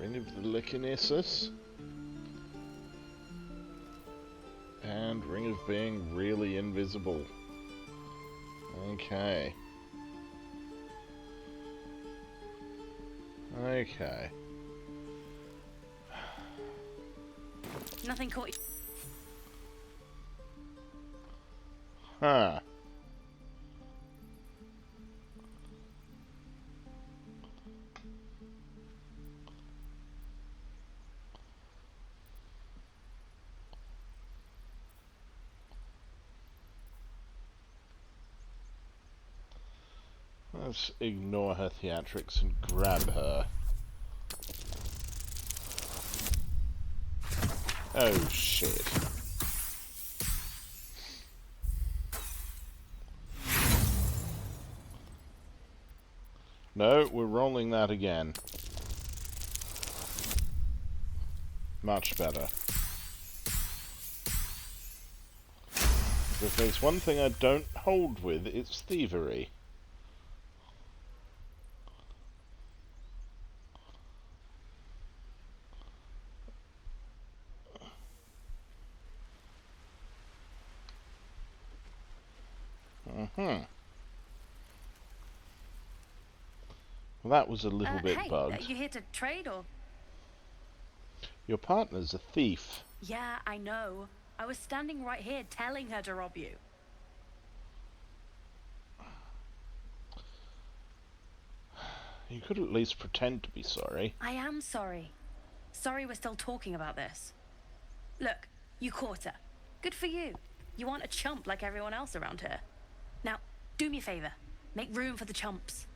Ring of the Lichinesis. And ring of being really invisible. Okay. Okay. Nothing caught you. Huh. Let's ignore her theatrics and grab her. Oh shit. No, we're rolling that again. Much better. If there's one thing I don't hold with, it's thievery. Well, that was a little bit hey, bugged. You here to trade or? Your partner's a thief. Yeah, I know. I was standing right here telling her to rob you. You could at least pretend to be sorry. I am sorry. Sorry we're still talking about this. Look, you caught her. Good for you. You aren't a chump like everyone else around here. Now, do me a favor. Make room for the chumps.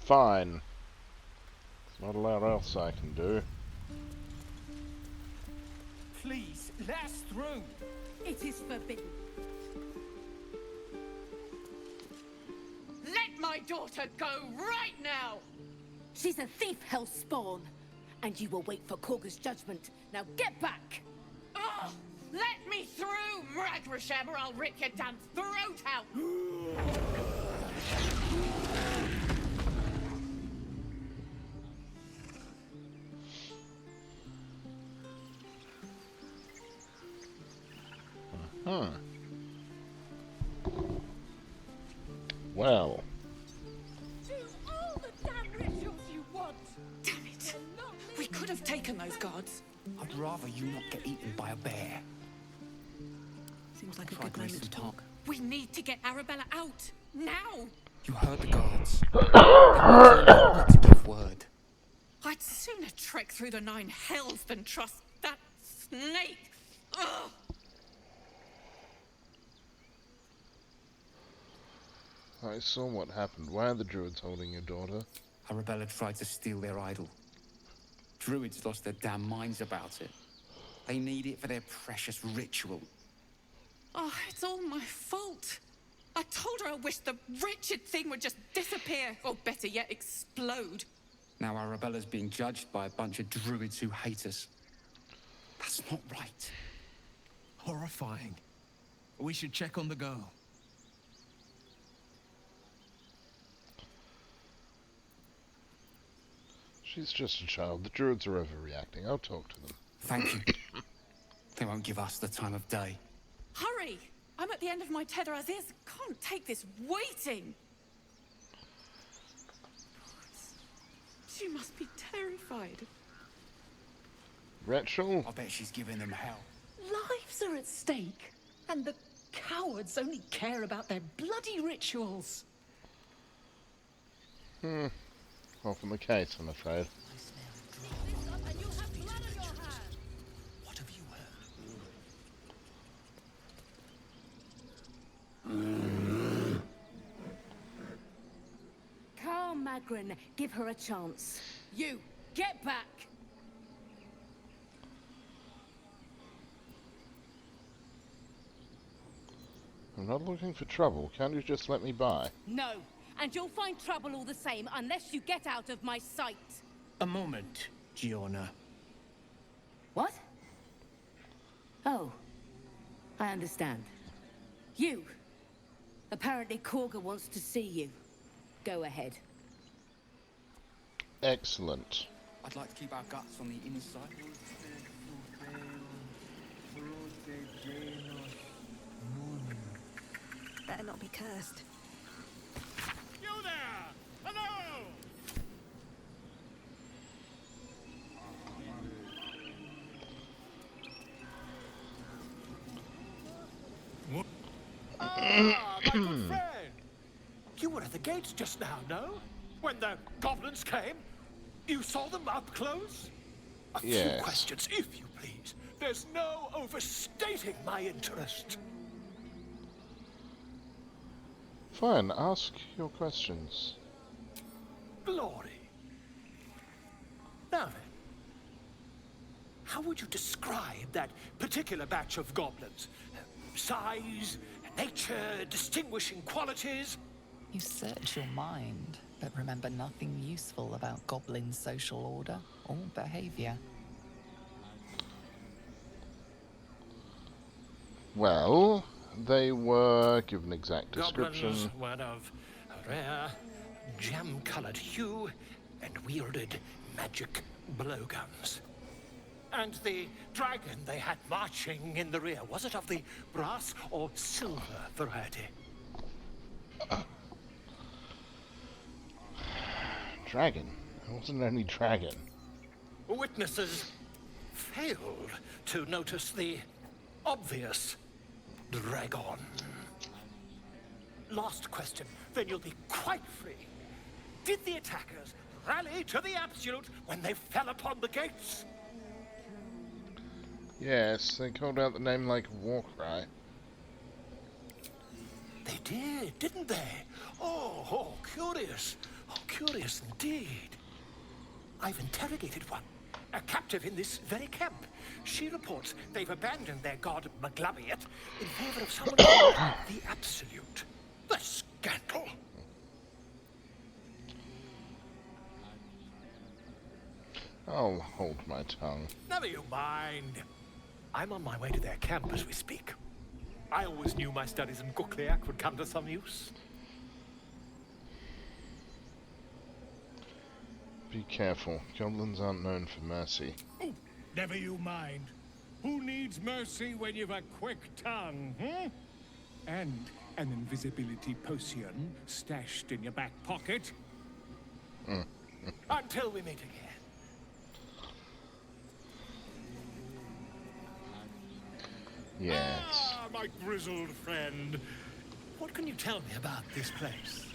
Fine. There's not a lot else I can do. Please, let us through. It is forbidden. Let my daughter go right now! She's a thief, hellspawn. And you will wait for Kagha's judgment. Now get back! Ugh! Let me through, Mragrasham, or I'll rip your damn throat out! Well. Do all the damn rituals you want! Damn it! We could have taken those guards. I'd rather you not get eaten by a bear. Seems like a good moment to talk. We need to get Arabella out! Now! You heard the guards. To give word. I'd sooner trek through the 9 hells than trust that snake! Ugh! I saw what happened. Why are the Druids holding your daughter? Arabella tried to steal their idol. Druids lost their damn minds about it. They need it for their precious ritual. Oh, it's all my fault. I told her I wished the wretched thing would just disappear, or better yet, explode. Now Arabella's being judged by a bunch of Druids who hate us. That's not right. Horrifying. We should check on the girl. She's just a child. The Druids are overreacting. I'll talk to them. Thank you. They won't give us the time of day. Hurry! I'm at the end of my tether as is. Can't take this waiting. She must be terrified. Rachel? I bet she's giving them hell. Lives are at stake. And the cowards only care about their bloody rituals. Often the case, I'm afraid. What have you heard? Carl Magrin, give her a chance. You, get back! I'm not looking for trouble. Can't you just let me by? No, and you'll find trouble all the same unless you get out of my sight. A moment, Giona. What? Oh, I understand. You. Apparently Kagha wants to see you. Go ahead. Excellent. I'd like to keep our guts on the inside. Better not be cursed. You there! Hello! Ah, my good friend! You were at the gates just now, no? When the goblins came? You saw them up close? A few questions, if you please. There's no overstating my interest. Fine, ask your questions. Glory. Now then, how would you describe that particular batch of goblins? Size, nature, distinguishing qualities? You search your mind, but remember nothing useful about goblin social order or behavior. Well, they were given exact description. Goblins were of a rare, jam-colored hue and wielded magic blowguns. And the dragon they had marching in the rear, was it of the brass or silver variety? Dragon? It wasn't any dragon. Witnesses failed to notice the obvious dragon. Last question, then you'll be quite free. Did the attackers rally to the absolute when they fell upon the gates? Yes, they called out the name like a war cry. They did, didn't they? Oh, curious. Oh, curious indeed. I've interrogated one, a captive in this very camp. She reports they've abandoned their god Maglabiet in favor of someone called the Absolute. The scandal! I'll hold my tongue. Never you mind. I'm on my way to their camp as we speak. I always knew my studies in Gukliak would come to some use. Be careful. Goblins aren't known for mercy. Oh, never you mind. Who needs mercy when you've a quick tongue, hmm? And an invisibility potion stashed in your back pocket? Until we meet again. Yes. Ah, my grizzled friend. What can you tell me about this place?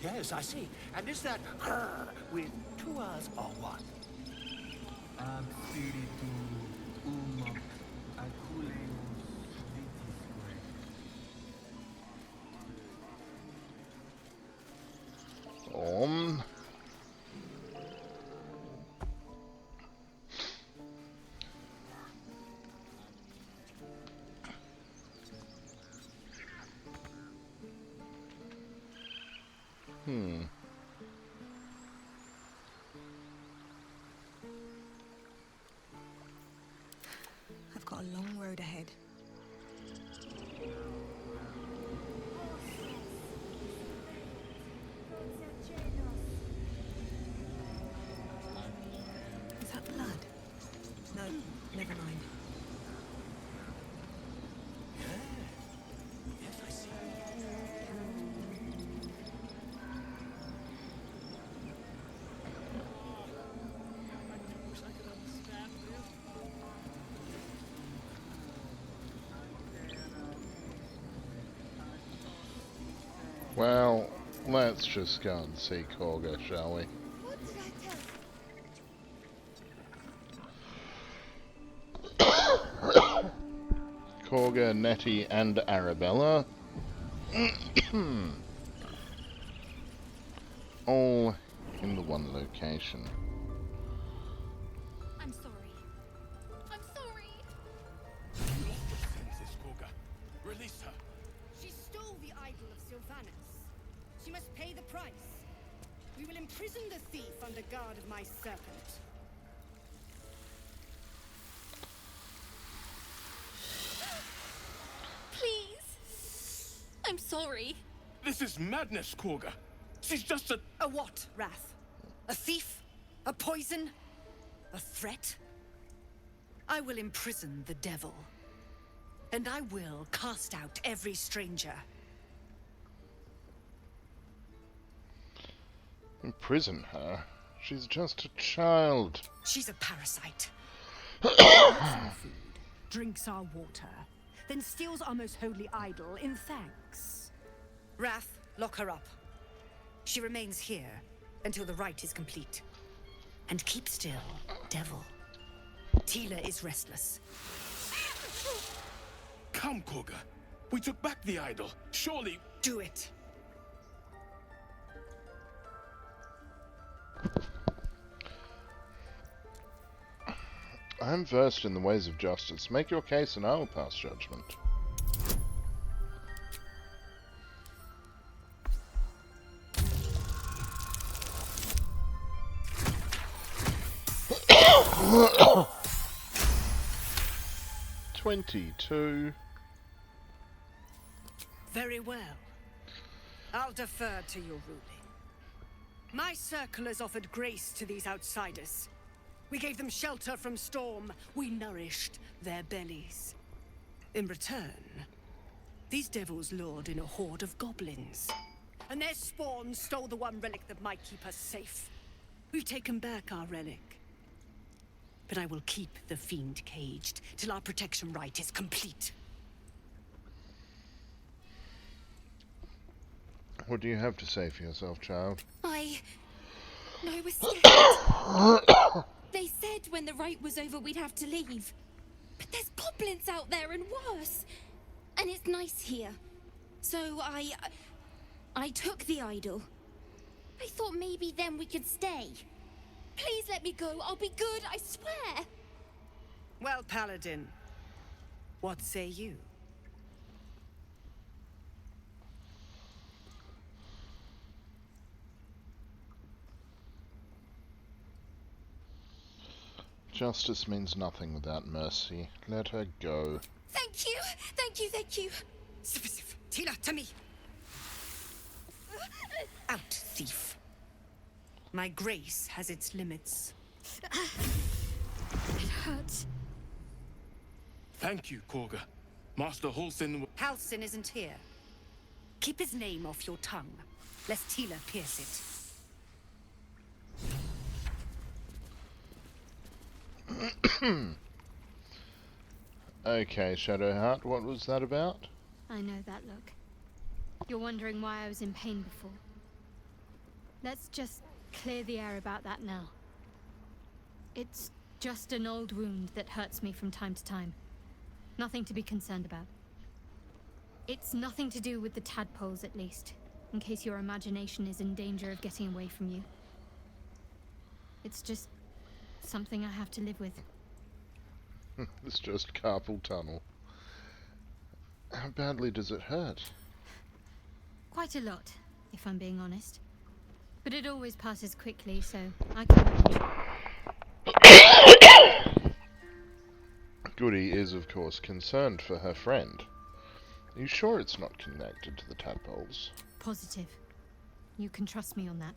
Yes, I see. And is that with 2 R's or one? Om. Let's just go and see Kagha, shall we? What did I tell Kagha, Nettie, and Arabella. All in the one location. I'm sorry. I'm sorry. Release her. She stole the idol of Sylvanus. She must pay the price. We will imprison the thief under guard of my serpent. Please. I'm sorry. This is madness, Kagha. She's just a... A what, Wrath? A thief? A poison? A threat? I will imprison the devil. And I will cast out every stranger. Imprison her? She's just a child. She's a parasite. Eats our food, drinks our water, then steals our most holy idol in thanks. Wrath, lock her up. She remains here until the rite is complete. And keep still, devil. Tila is restless. Come, Kagha. We took back the idol. Surely... Do it. I am versed in the ways of justice. Make your case and I will pass judgment. $22. Very well. I'll defer to your ruling. My circle has offered grace to these outsiders. We gave them shelter from storm. We nourished their bellies. In return, these devils lured in a horde of goblins. And their spawn stole the one relic that might keep us safe. We've taken back our relic. But I will keep the fiend caged till our protection rite is complete. What do you have to say for yourself, child? No, we're scared. They said when the rite was over we'd have to leave. But there's goblins out there and worse. And it's nice here. So I took the idol. I thought maybe then we could stay. Please let me go. I'll be good, I swear. Well, Paladin, what say you? Justice means nothing without mercy. Let her go. Thank you. Thank you, thank you. Tila, to me. Out, thief. My grace has its limits. It hurts. Thank you, Kagha. Master Halsin... Halsin isn't here. Keep his name off your tongue, lest Tila pierce it. Okay, Shadowheart, what was that about? I know that look. You're wondering why I was in pain before. Let's just clear the air about that now. It's just an old wound that hurts me from time to time. Nothing to be concerned about. It's nothing to do with the tadpoles, at least, in case your imagination is in danger of getting away from you. It's just something I have to live with. It's just carpal tunnel. How badly does it hurt? Quite a lot, if I'm being honest. But it always passes quickly, so I can manage. Goodie is, of course, concerned for her friend. Are you sure it's not connected to the tadpoles? Positive. You can trust me on that.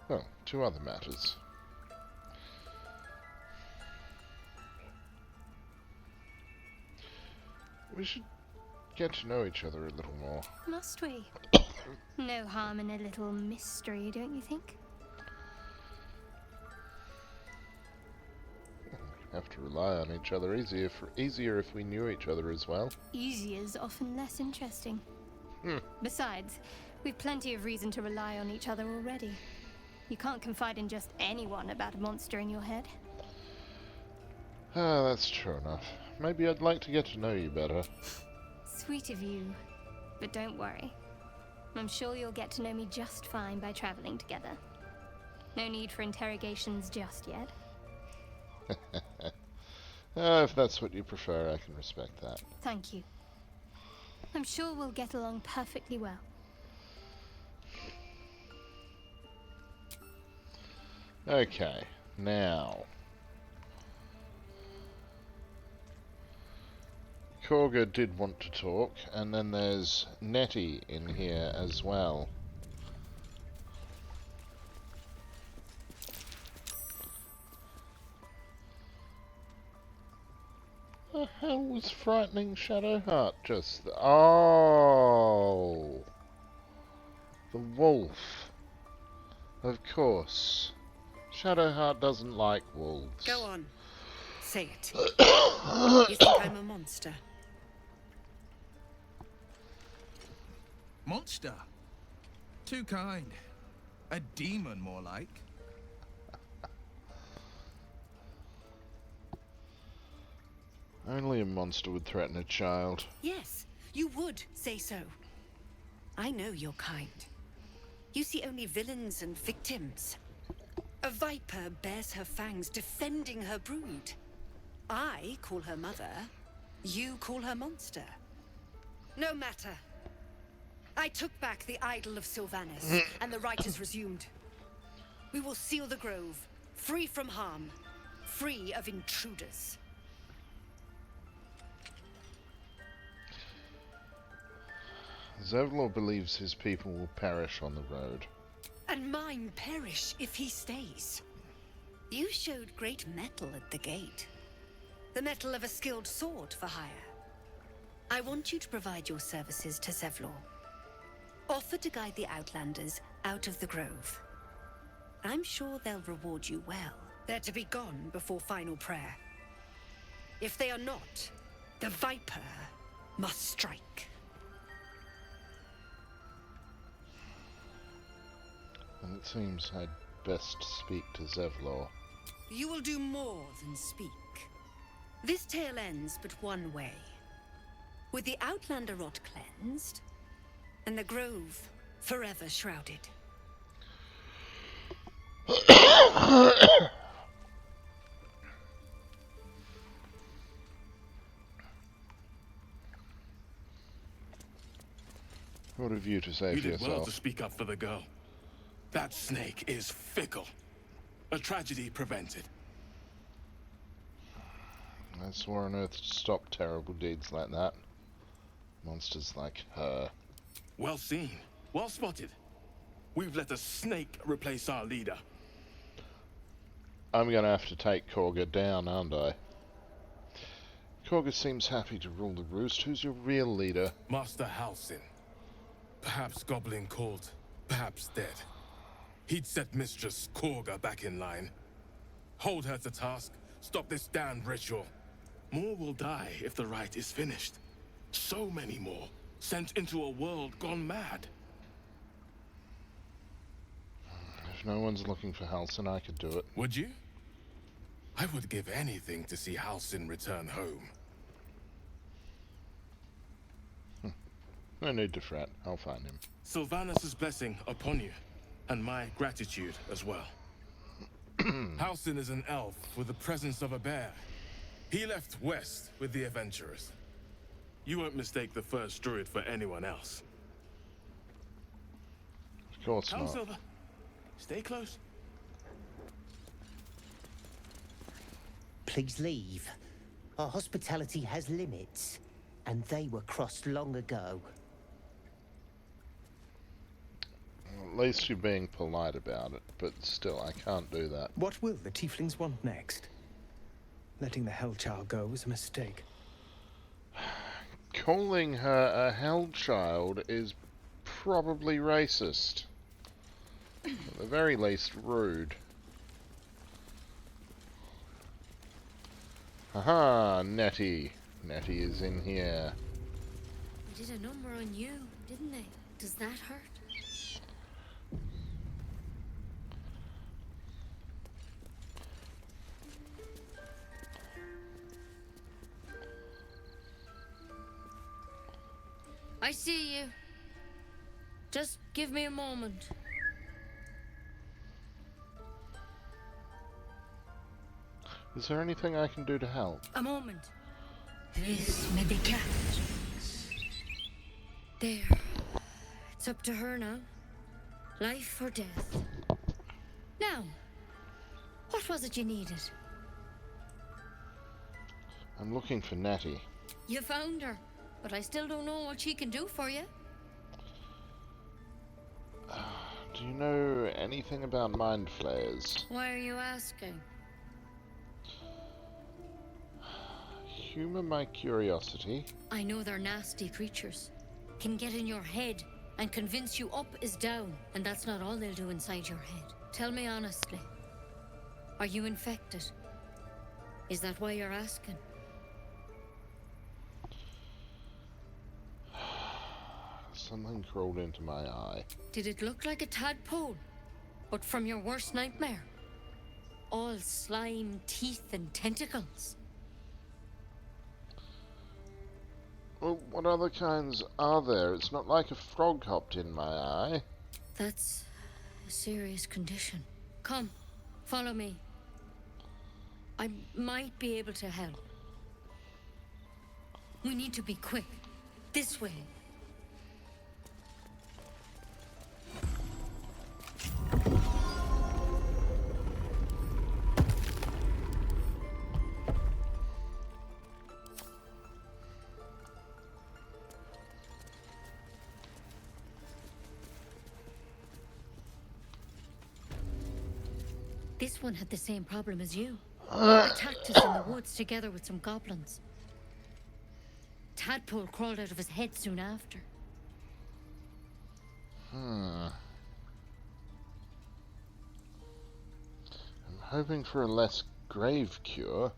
Well, two other matters. We should get to know each other a little more. Must we? No harm in a little mystery, don't you think? Have to rely on each other easier if we knew each other as well. Easy is often less interesting. Besides, we've plenty of reason to rely on each other already. You can't confide in just anyone about a monster in your head. Ah, that's true enough. Maybe I'd like to get to know you better. Sweet of you, but don't worry. I'm sure you'll get to know me just fine by traveling together. No need for interrogations just yet. If that's what you prefer, I can respect that. Thank you. I'm sure we'll get along perfectly well. Okay, now... Kagha did want to talk, and then there's Nettie in here as well. The hell was frightening Shadowheart just... Oh! The wolf. Of course. Shadowheart doesn't like wolves. Go on. Say it. You think I'm a monster? Monster? Too kind. A demon, more like. Only a monster would threaten a child. Yes, you would say so. I know your kind. You see only villains and victims. A viper bears her fangs defending her brood. I call her mother. You call her monster. No matter. I took back the idol of Sylvanas, and the rite is resumed. We will seal the grove, free from harm, free of intruders. Zevlor believes his people will perish on the road. And mine perish if he stays. You showed great mettle at the gate. The mettle of a skilled sword for hire. I want you to provide your services to Zevlor. Offer to guide the Outlanders out of the grove. I'm sure they'll reward you well. They're to be gone before final prayer. If they are not, the Viper must strike. And it seems I'd best speak to Zevlor. You will do more than speak. This tale ends but one way. With the Outlander rot cleansed, and the grove forever shrouded. What have you to say You for did well yourself? to speak up for the girl. That snake is fickle. A tragedy prevented. I swore on earth to stop terrible deeds like that. Monsters like her. Well seen. Well spotted. We've let a snake replace our leader. I'm gonna have to take Kagha down, aren't I? Kagha seems happy to rule the roost. Who's your real leader? Master Halsin. Perhaps goblin called, perhaps dead. He'd set Mistress Kagha back in line. Hold her to task, stop this damned ritual. More will die if the rite is finished. So many more, sent into a world gone mad. If no one's looking for Halsin, I could do it. Would you? I would give anything to see Halsin return home. No need to fret. I'll find him. Sylvanas' blessing upon you, and my gratitude as well. Halsin is an elf with the presence of a bear. He left west with the adventurers. You won't mistake the first druid for anyone else. Of course Come, not. Silver. Stay close. Please leave. Our hospitality has limits, and they were crossed long ago. At least you're being polite about it, but still, I can't do that. What will the tieflings want next? Letting the Hellchild go was a mistake. Calling her a Hellchild is probably racist. At the very least, rude. Haha, Nettie. Nettie is in here. We did a number on you. didn't they? Does that hurt? I see you. Just give me a moment. Is there anything I can do to help? A moment. This medicat. There. It's up to her now. Life or death. Now, what was it you needed? I'm looking for Nettie. You found her, but I still don't know what she can do for you. Do you know anything about mind flayers? Why are you asking? Humor my curiosity. I know they're nasty creatures. Can get in your head and convince you up is down, and that's not all they'll do inside your head. Tell me honestly, are you infected? Is that why you're asking? Something crawled into my eye. Did it look like a tadpole? But from your worst nightmare? All slime, teeth, and tentacles? Well, what other kinds are there? It's not like a frog hopped in my eye. That's a serious condition. Come, follow me. I might be able to help. We need to be quick. This way. This one had the same problem as you. Attacked us in the woods together with some goblins. Tadpole crawled out of his head soon after. I'm hoping for a less grave cure.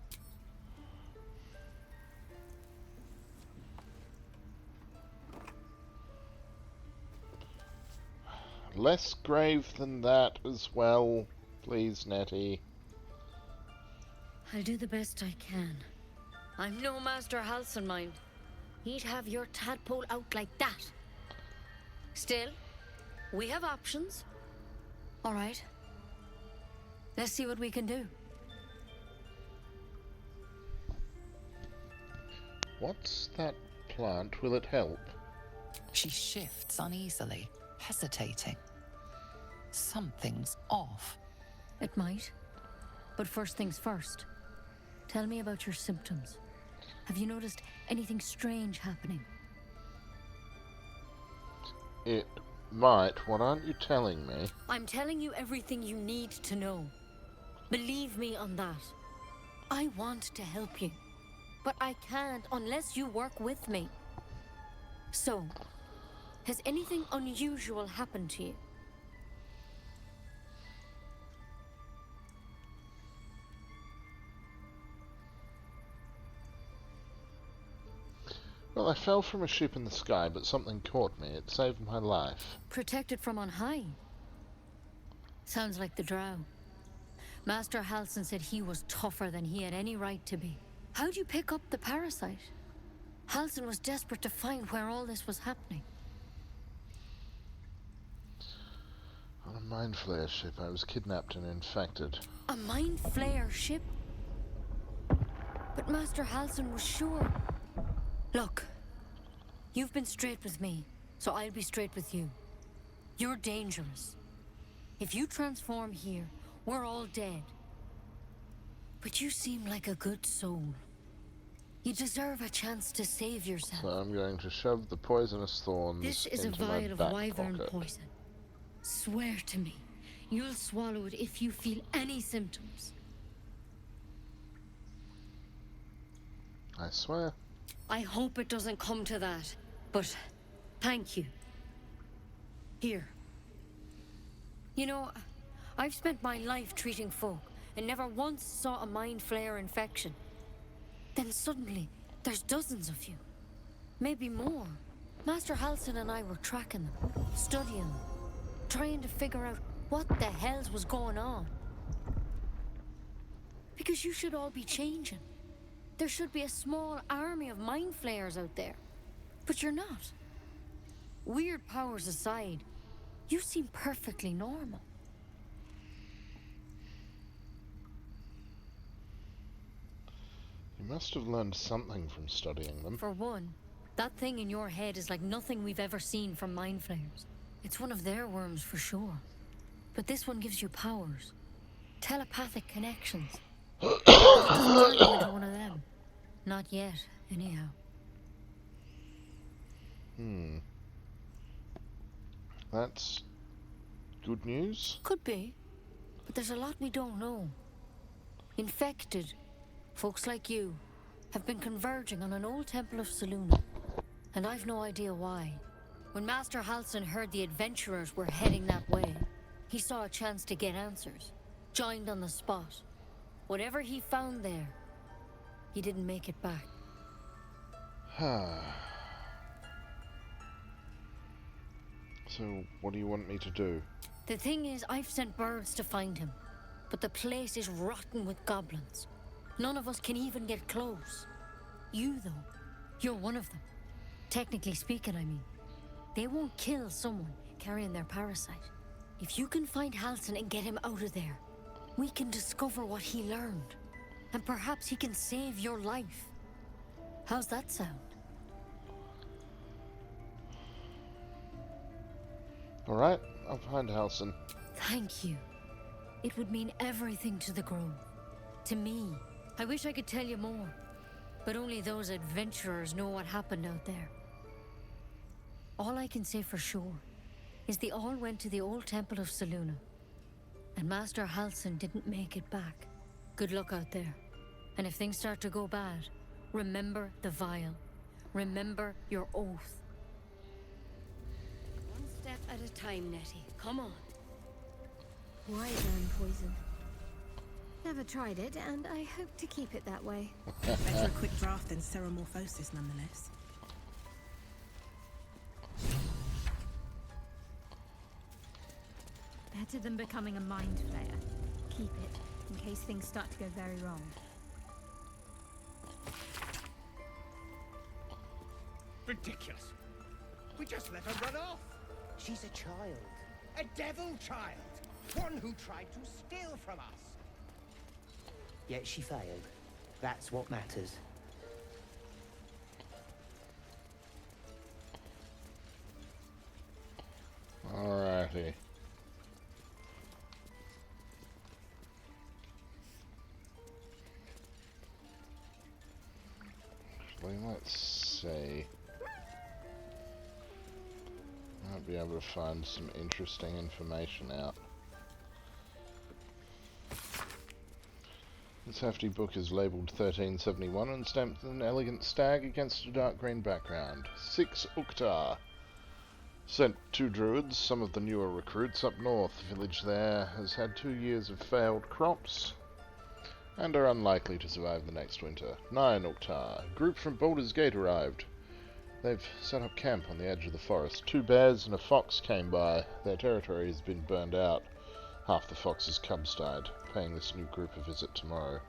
Less grave than that as well, please, Nettie. I'll do the best I can. I'm no Master Halsin, mind. He'd have your tadpole out like that. Still, we have options. All right. Let's see what we can do. What's that plant? Will it help? She shifts uneasily, hesitating. Something's off. It might. But first things first. Tell me about your symptoms. Have you noticed anything strange happening? It might. What aren't you telling me? I'm telling you everything you need to know. Believe me on that. I want to help you, but I can't unless you work with me. So, has anything unusual happened to you? Well, I fell from a ship in the sky, but something caught me. It saved my life. Protected from on high. Sounds like the drow. Master Halsin said he was tougher than he had any right to be. How'd you pick up the parasite? Halsin was desperate to find where all this was happening. On a mind flayer ship, I was kidnapped and infected. A mind flayer ship? But Master Halsin was sure. Look, you've been straight with me, so I'll be straight with you. You're dangerous. If you transform here, we're all dead. But you seem like a good soul. You deserve a chance to save yourself. So I'm going to shove the poisonous thorns This is a into my vial of back wyvern pocket. poison. Swear to me, you'll swallow it if you feel any symptoms. I swear. I hope it doesn't come to that, but thank you. Here. You know, I've spent my life treating folk and never once saw a mind flayer infection. Then suddenly, there's dozens of you. Maybe more. Master Halsin and I were tracking them, studying them, trying to figure out what the hells was going on. Because you should all be changing. There should be a small army of mind flayers out there. But you're not. Weird powers aside, you seem perfectly normal. You must have learned something from studying them. For one, that thing in your head is like nothing we've ever seen from mind flayers. It's one of their worms for sure. But this one gives you powers. Telepathic connections. It doesn't turn you into one of them. Not yet, anyhow. That's good news? Could be. But there's a lot we don't know. Infected, folks like you, have been converging on an old temple of Selûne. And I've no idea why. When Master Halsin heard the adventurers were heading that way, he saw a chance to get answers. Joined on the spot. Whatever he found there, he didn't make it back. So, what do you want me to do? The thing is, I've sent birds to find him. But the place is rotten with goblins. None of us can even get close. You, though, you're one of them. Technically speaking, I mean. They won't kill someone carrying their parasite. If you can find Halsin and get him out of there, we can discover what he learned. And perhaps he can save your life. How's that sound? Alright, I'll find Halsin. Thank you. It would mean everything to the Grove. To me. I wish I could tell you more. But only those adventurers know what happened out there. All I can say for sure is they all went to the old temple of Selûne. And Master Halsin didn't make it back. Good luck out there. And if things start to go bad, remember the vial. Remember your oath. One step at a time, Nettie. Come on. Wyvern poison. Never tried it, and I hope to keep it that way. Better a quick draft than ceremorphosis, nonetheless. Better than becoming a mind flayer. Keep it, in case things start to go very wrong. Ridiculous. We just let her run off. She's a child. A devil child. One who tried to steal from us. Yet she failed. That's what matters. Alrighty. Actually, let's see. Might be able to find some interesting information out. This hefty book is labelled 1371 and stamped with an elegant stag against a dark green background. 6 Uktar. Sent 2 Druids, some of the newer recruits up north. The village there has had 2 years of failed crops and are unlikely to survive the next winter. 9 Uktar. A group from Baldur's Gate arrived. They've set up camp on the edge of the forest. 2 bears and a fox came by. Their territory has been burned out. Half the fox's cubs died. Paying this new group a visit tomorrow.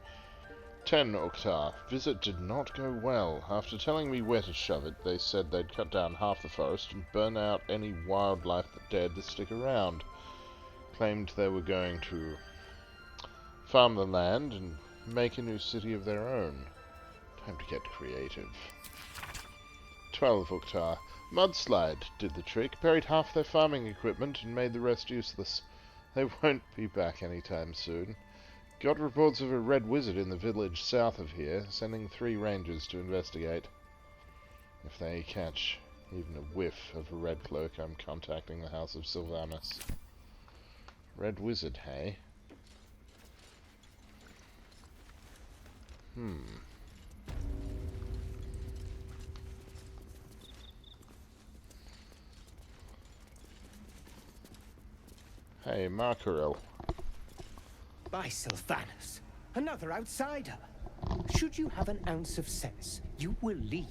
10 Uktar. Visit did not go well. After telling me where to shove it, they said they'd cut down half the forest and burn out any wildlife that dared to stick around. Claimed they were going to farm the land and make a new city of their own. Time to get creative. 12 Uktar. Mudslide did the trick, buried half their farming equipment and made the rest useless. They won't be back anytime soon. Got reports of a red wizard in the village south of here, sending 3 rangers to investigate. If they catch even a whiff of a red cloak, I'm contacting the House of Sylvanas. Red wizard, hey? Hey, Markarel. By Sylvanas, another outsider. Should you have an ounce of sense, you will leave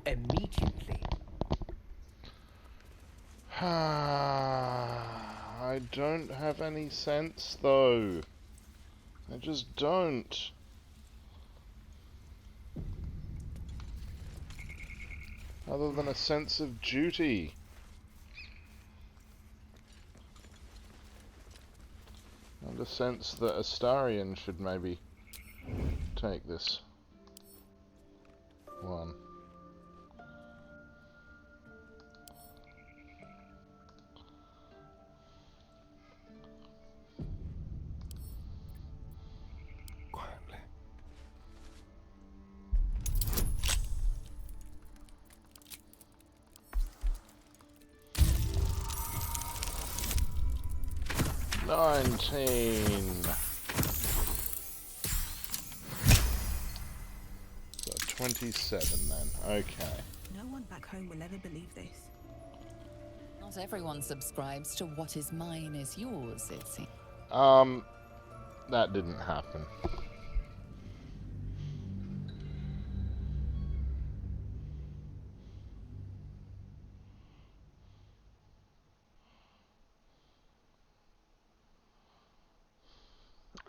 immediately. I don't have any sense, though. I just don't. Other than a sense of duty. And a sense that Astarion should maybe take this one. Quietly. So 27 then. Okay. No one back home will ever believe this. Not everyone subscribes to what is mine is yours, it seems. That didn't happen.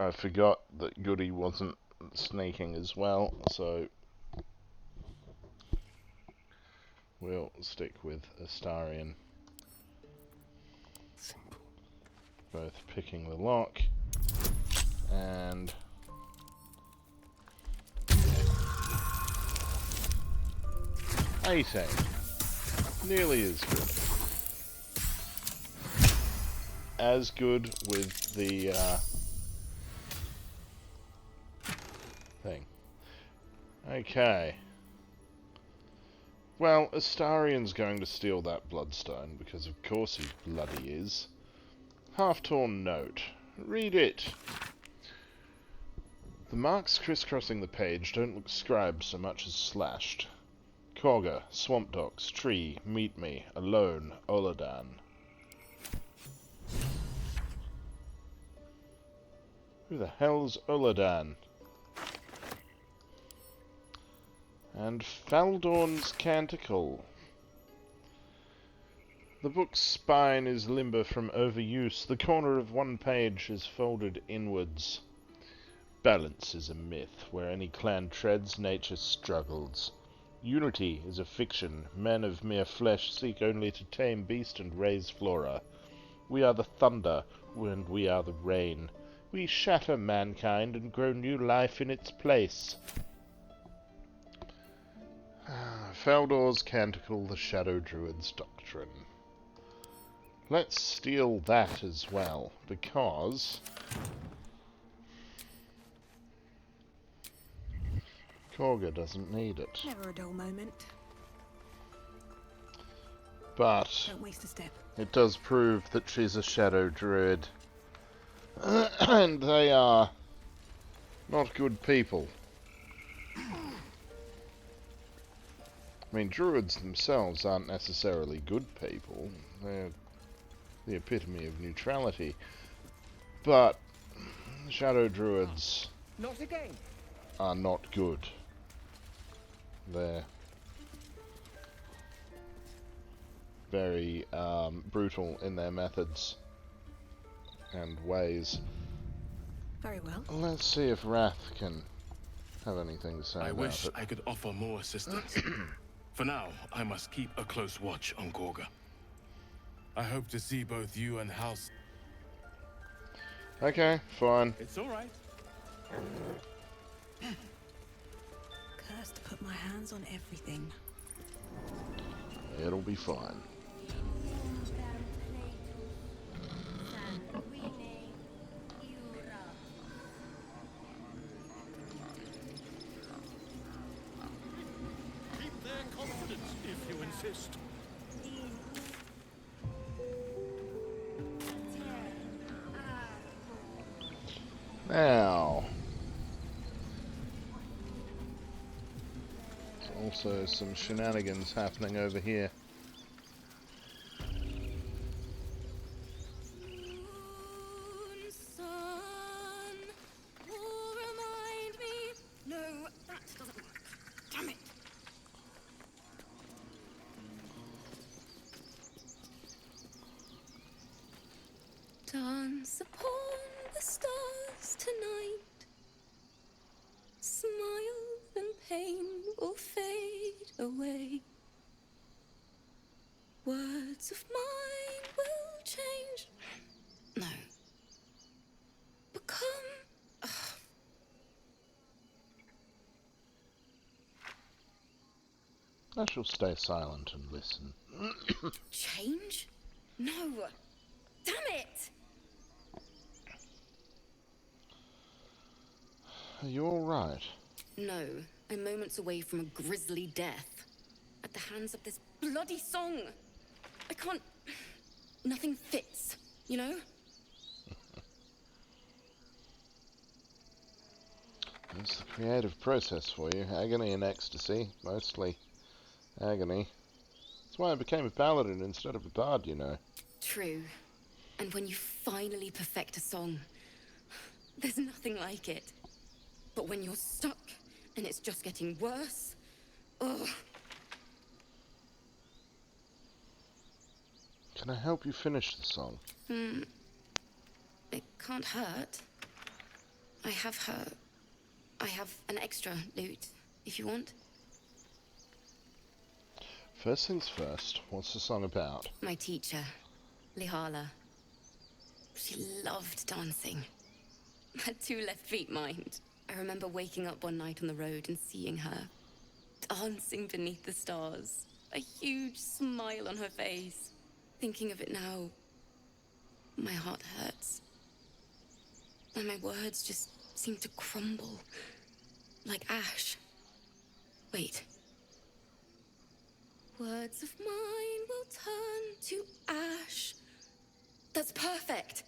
I forgot that Goodie wasn't sneaking as well, so we'll stick with Astarion. Simple. Both picking the lock and 18. Nearly as good. As good with the thing. Okay. Well, Astarion's going to steal that bloodstone, because of course he bloody is. Half-torn note. Read it. The marks crisscrossing the page don't look scribed so much as slashed. Kagha, swamp docks, tree, meet me, alone, Oladan. Who the hell's Oladan? And Faldorn's Canticle. The book's spine is limber from overuse. The corner of one page is folded inwards. Balance is a myth. Where any clan treads, nature struggles. Unity is a fiction. Men of mere flesh seek only to tame beast and raise flora. We are the thunder, and we are the rain. We shatter mankind and grow new life in its place. Faldor's Canticle, the Shadow Druid's Doctrine. Let's steal that as well, because Kagha doesn't need it. Never a dull moment. But Don't waste a step. it does prove that she's a Shadow Druid. And they are not good people. I mean, Druids themselves aren't necessarily good people. They're the epitome of neutrality. But Shadow Druids Not again. are not good. They're very brutal in their methods and ways. Very well. Let's see if Wrath can have anything to say I about wish it. I could offer more assistance. For now, I must keep a close watch on Kagha. I hope to see both you and Halsin. Okay, fine. It's all right. Cursed to put my hands on everything. It'll be fine. Keep their confidence if you insist. Now, there's also some shenanigans happening over here. No, that doesn't work. Damn it! Dance upon the stars tonight. Smile and pain will fade away. Words of mine will change. No. Become. I shall stay silent and listen. Change? No. Damn it! Are you alright? No. I'm moments away from a grisly death. At the hands of this bloody song. I can't. Nothing fits, you know? That's the creative process for you. Agony and ecstasy. Mostly agony. That's why I became a paladin instead of a bard, you know. True. And when you finally perfect a song, there's nothing like it. But when you're stuck and it's just getting worse, ugh. Can I help you finish the song? It can't hurt. I have an extra loot, if you want. First things first, what's the song about? My teacher, Lihala. She loved dancing. Had 2 left feet, mind. I remember waking up one night on the road and seeing her, dancing beneath the stars, a huge smile on her face. Thinking of it now, my heart hurts. And my words just seem to crumble, like ash. Wait. Words of mine will turn to ash. That's perfect.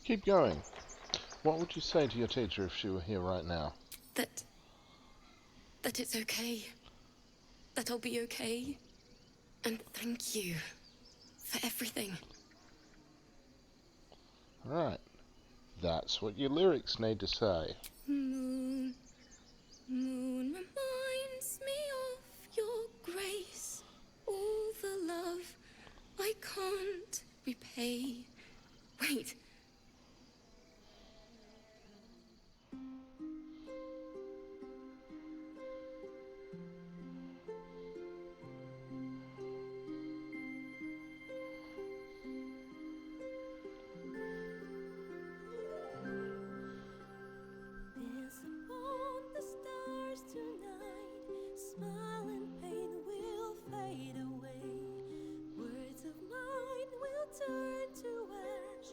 Keep going. What would you say to your teacher if she were here right now? That it's okay. That I'll be okay. And thank you for everything. Right. That's what your lyrics need to say. Moon, moon reminds me of your grace. All the love I can't repay. Wait. Smile and pain will fade away. Words of mine will turn to ash.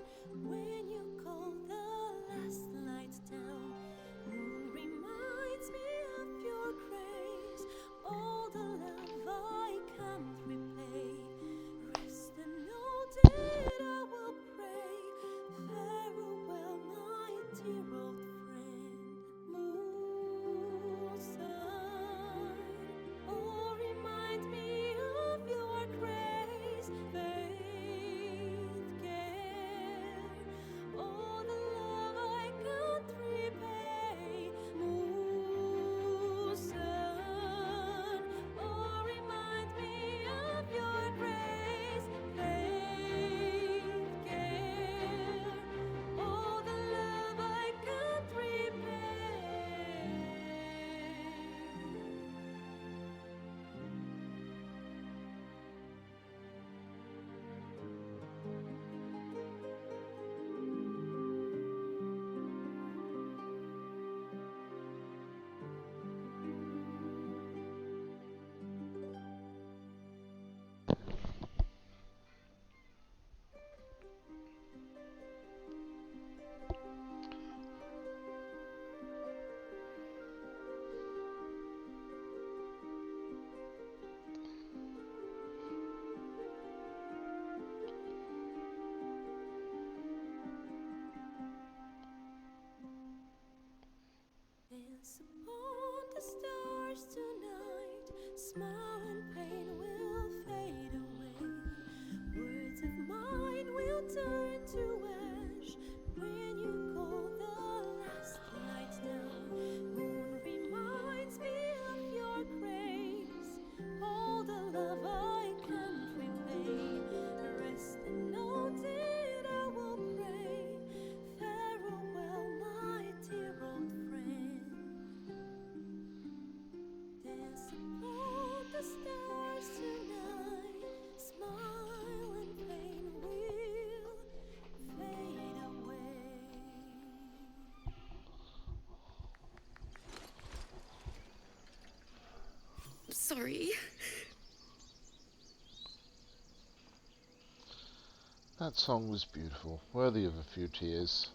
That song was beautiful, worthy of a few tears.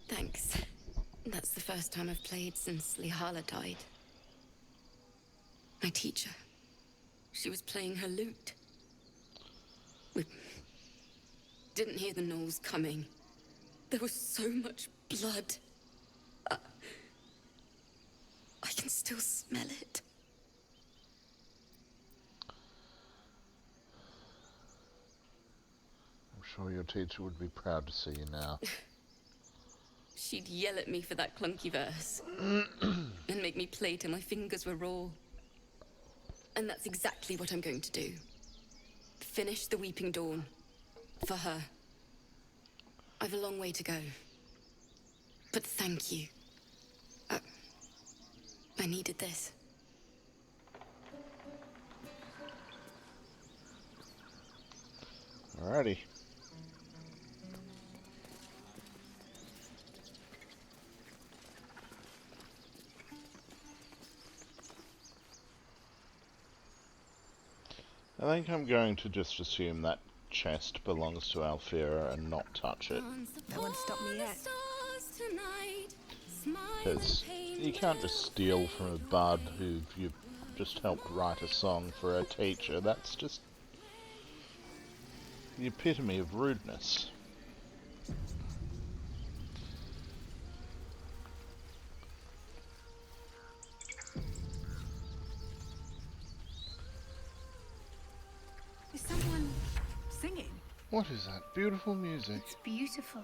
Thanks. That's the first time I've played since Lihala died. My teacher. She was playing her lute. We didn't hear the gnolls coming. There was so much blood. I can still smell it. I'm sure your teacher would be proud to see you now. She'd yell at me for that clunky verse. And make me play till my fingers were raw. And that's exactly what I'm going to do. Finish the Weeping Dawn. For her. I've a long way to go. But thank you. I needed this. Alrighty. I think I'm going to just assume that chest belongs to Alfira and not touch it. No one stopped me yet. Because you can't just steal from a bard who you've just helped write a song for a teacher. That's just the epitome of rudeness. Is someone singing? What is that beautiful music? It's beautiful.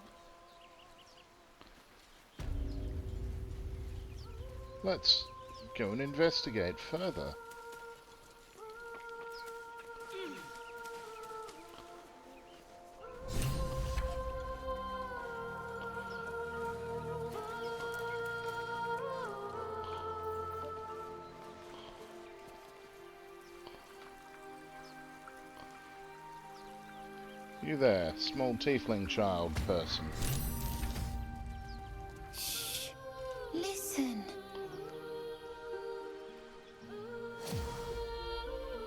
Let's go and investigate further. You there, small tiefling child person. Shh. Listen.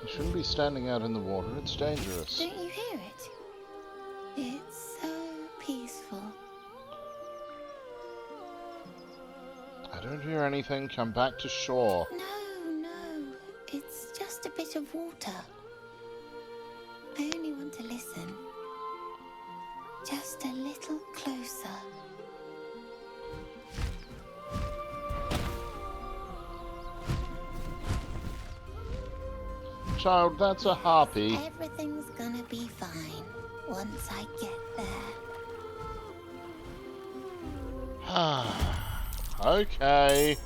You shouldn't be standing out in the water, it's dangerous. Don't you hear it? It's so peaceful. I don't hear anything, come back to shore. No. It's just a bit of water. I only want to listen. Just a little closer. Child, that's a harpy. Everything's gonna be fine once I get there. Okay.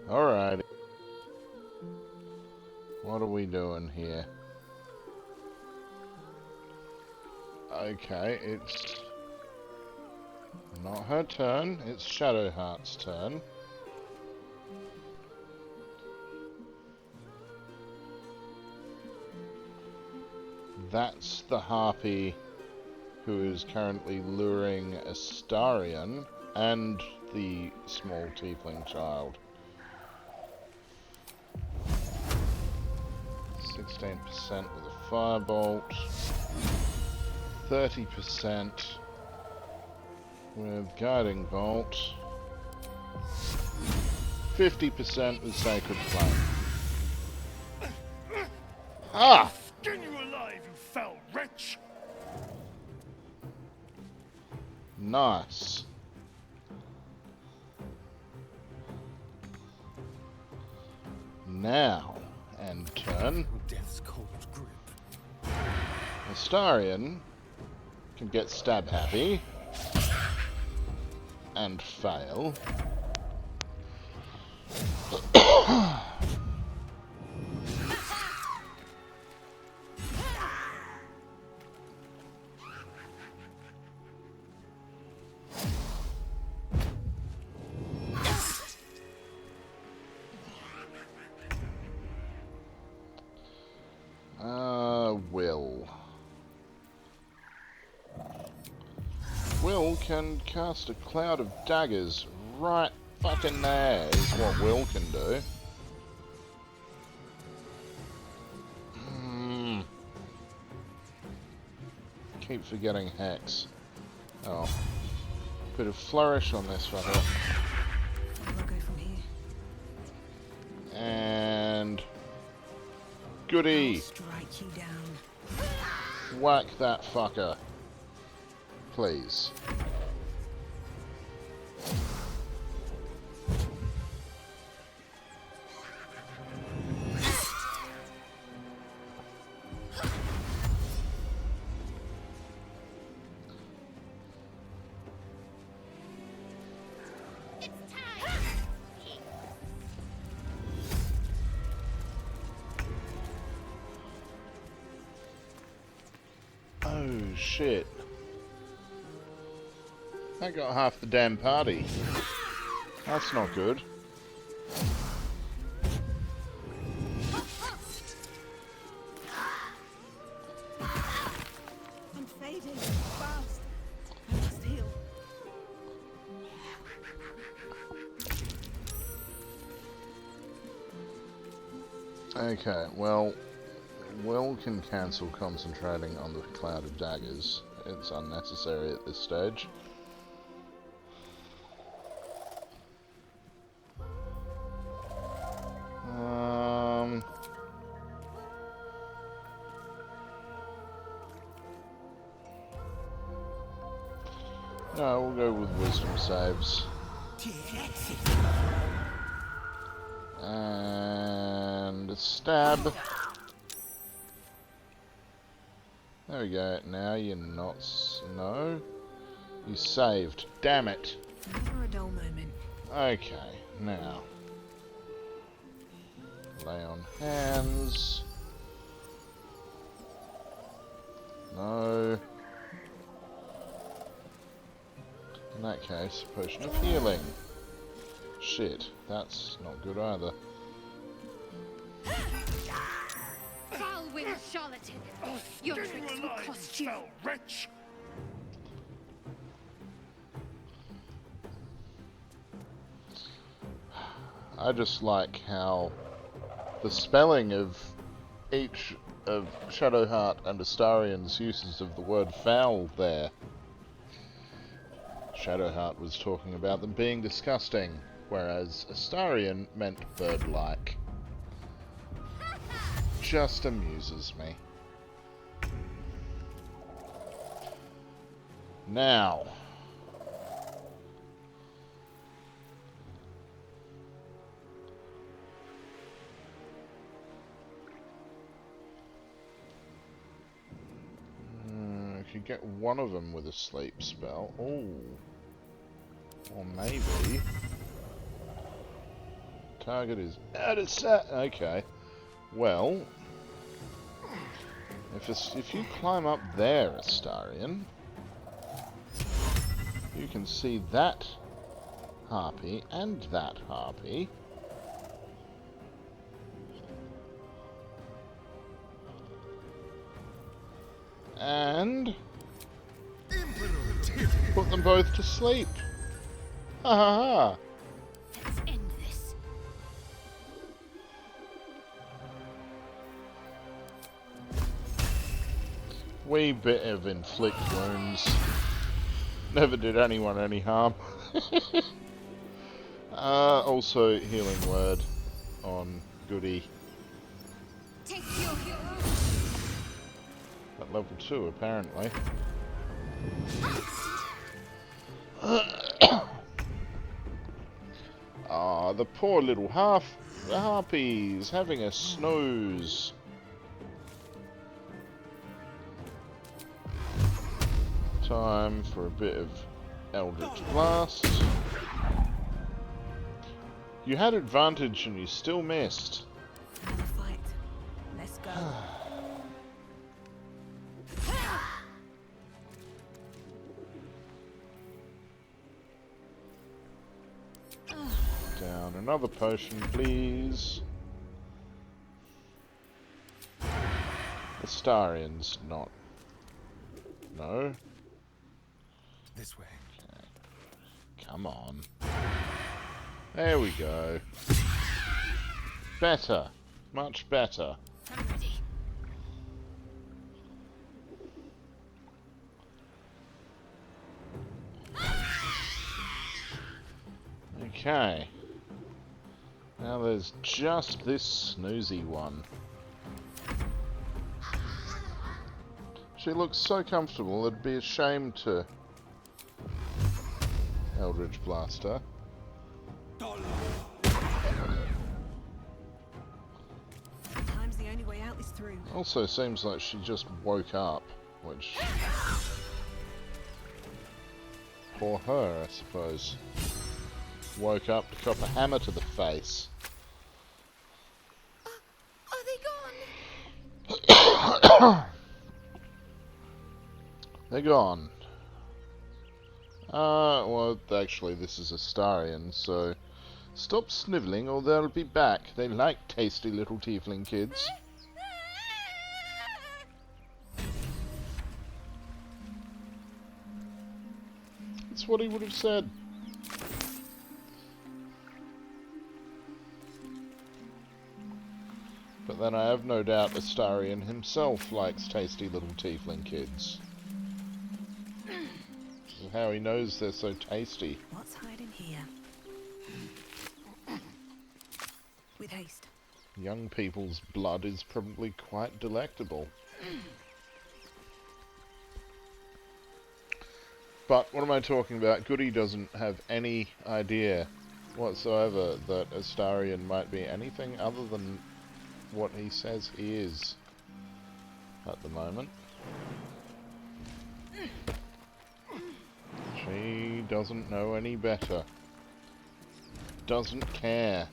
Alrighty. What are we doing here? Okay, it's not her turn, it's Shadowheart's turn. That's the harpy who is currently luring Astarion and the small tiefling child. 16% with a firebolt, 30% with guiding bolt, 50% with sacred flame. Ah! Skin you alive, you foul wretch! Nice. Now, end turn. Death's cold grip. Astarion can get stab happy and fail. Will can cast a cloud of daggers right fucking there is what Will can do. Keep forgetting Hex. Oh. Bit of flourish on this fucker. We'll go from here. And Goodie! I'll strike you down. Whack that fucker. Please. Oh shit. That got half the damn party. That's not good. I'm fading fast. I must heal. Okay, well, Will can cancel concentrating on the cloud of daggers. It's unnecessary at this stage. No, we'll go with wisdom saves. And a stab. There we go. Now you're not. No. You saved. Damn it. Never a dull moment. Okay. Now. Lay on hands. No. In that case, potion of healing. Shit. That's not good either. Foul-winged charlatan! Your tricks will cost you! Wretch! I just like how the spelling of each of Shadowheart and Astarion's uses of the word foul there. Shadowheart was talking about them being disgusting, whereas Astarion meant bird-like. Just amuses me. Now. I could get one of them with a sleep spell. Ooh. Or maybe... Target is out of set. Okay. Well... If you climb up there, Astarion, you can see that harpy and that harpy. And put them both to sleep. Ha ha ha. Let's end this. Wee bit of inflict wounds. Never did anyone any harm. Also healing word on Goodie. Take your hero. At level 2 apparently. Ah, the poor little harpies having a snooze. Time for a bit of Eldritch Blast. You had advantage and you still missed. Another fight. Let's go. Down another potion, please. Astarion's not. No. This way. Okay. Come on. There we go. Better. Much better. I'm ready. Okay. Now there's just this snoozy one. She looks so comfortable, it'd be a shame to Eldritch Blast her. Sometimes the only way out is through. Also seems like she just woke up, which... for her, I suppose. Woke up to cop a hammer to the face. Are they gone? They're gone. Well, actually, this is Astarion, so... Stop snivelling or they'll be back. They like tasty little tiefling kids. That's what he would have said. But then I have no doubt Astarion himself likes tasty little tiefling kids. How he knows they're so tasty. What's hiding here? With haste. Young people's blood is probably quite delectable. But what am I talking about? Goodie doesn't have any idea whatsoever that Astarion might be anything other than what he says he is at the moment. She doesn't know any better. Doesn't care.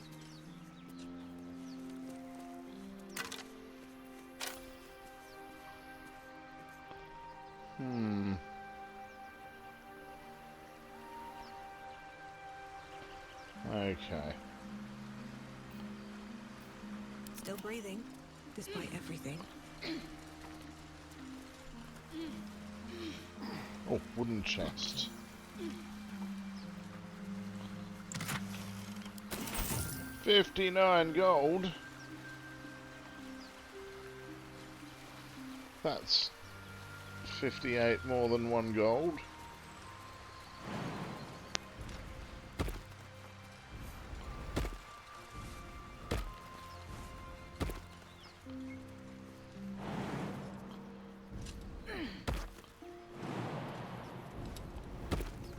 Okay. Still breathing, despite everything. Oh, wooden chest. $59 gold. That's 58 more than 1 gold.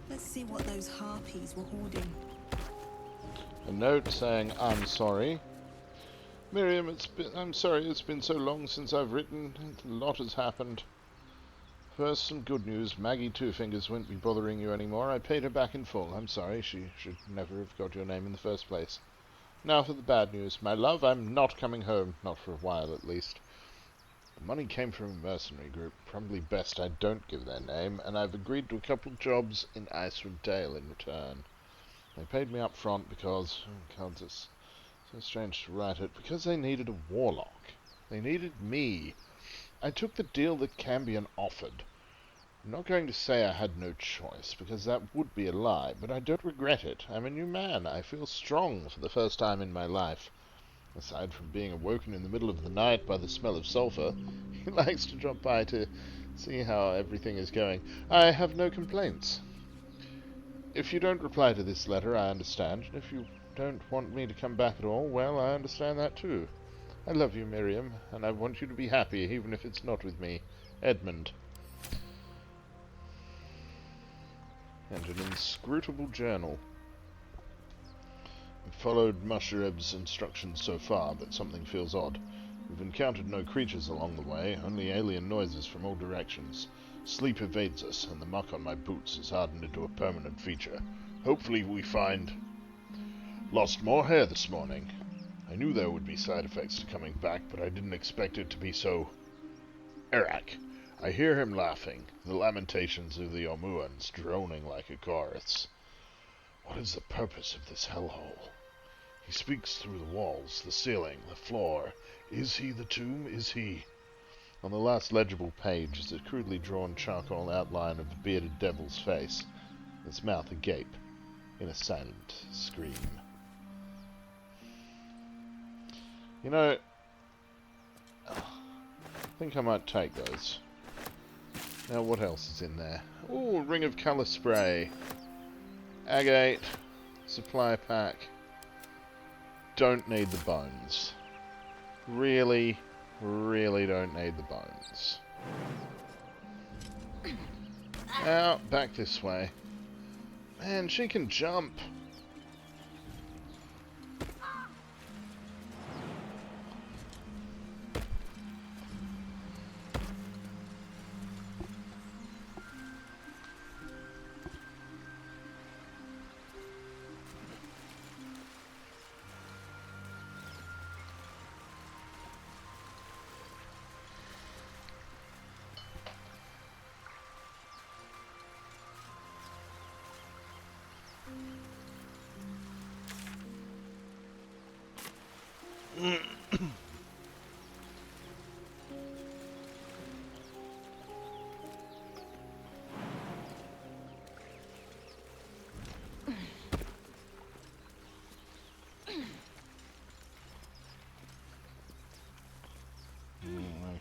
Let's see what those harpies were hoarding. A note saying, I'm sorry. Miriam, I'm sorry, it's been so long since I've written. A lot has happened. First, some good news. Maggie Two Fingers won't be bothering you anymore. I paid her back in full. I'm sorry, she should never have got your name in the first place. Now for the bad news. My love, I'm not coming home. Not for a while, at least. The money came from a mercenary group. Probably best I don't give their name, and I've agreed to a couple of jobs in Icewood Dale in return. They paid me up front because... oh God, it's so strange to write it. Because they needed a warlock. They needed me. I took the deal that Cambion offered. I'm not going to say I had no choice, because that would be a lie, but I don't regret it. I'm a new man. I feel strong for the first time in my life. Aside from being awoken in the middle of the night by the smell of sulphur, he likes to drop by to see how everything is going. I have no complaints. If you don't reply to this letter, I understand. And if you don't want me to come back at all, well, I understand that too. I love you, Miriam, and I want you to be happy, even if it's not with me. Edmund. And an inscrutable journal. I've followed Mushereb's instructions so far, but something feels odd. We've encountered no creatures along the way, only alien noises from all directions. Sleep evades us, and the muck on my boots has hardened into a permanent feature. Hopefully we find... Lost more hair this morning. I knew there would be side effects to coming back, but I didn't expect it to be so... Eric. I hear him laughing, the lamentations of the Omuans droning like a chorus. What is the purpose of this hellhole? He speaks through the walls, the ceiling, the floor. Is he the tomb? Is he... On the last legible page is a crudely drawn charcoal outline of a bearded devil's face, its mouth agape, in a silent scream. You know, I think I might take those. Now, what else is in there? Ooh, ring of colour spray. Agate. Supply pack. Don't need the bones. Really, really don't need the bones. Out, back this way. Man, she can jump.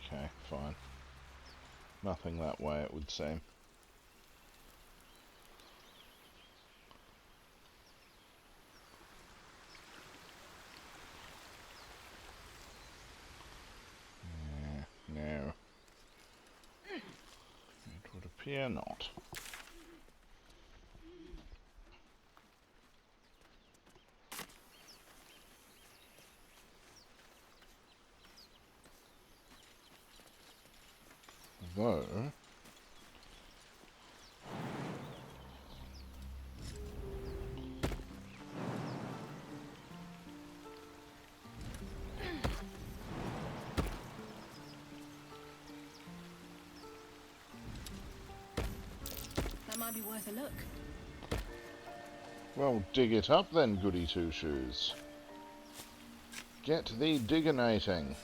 Okay, fine. Nothing that way, it would seem. No. It would appear not. Though... That might be worth a look. Well, dig it up then, Goody Two-Shoes. Get thee digginating.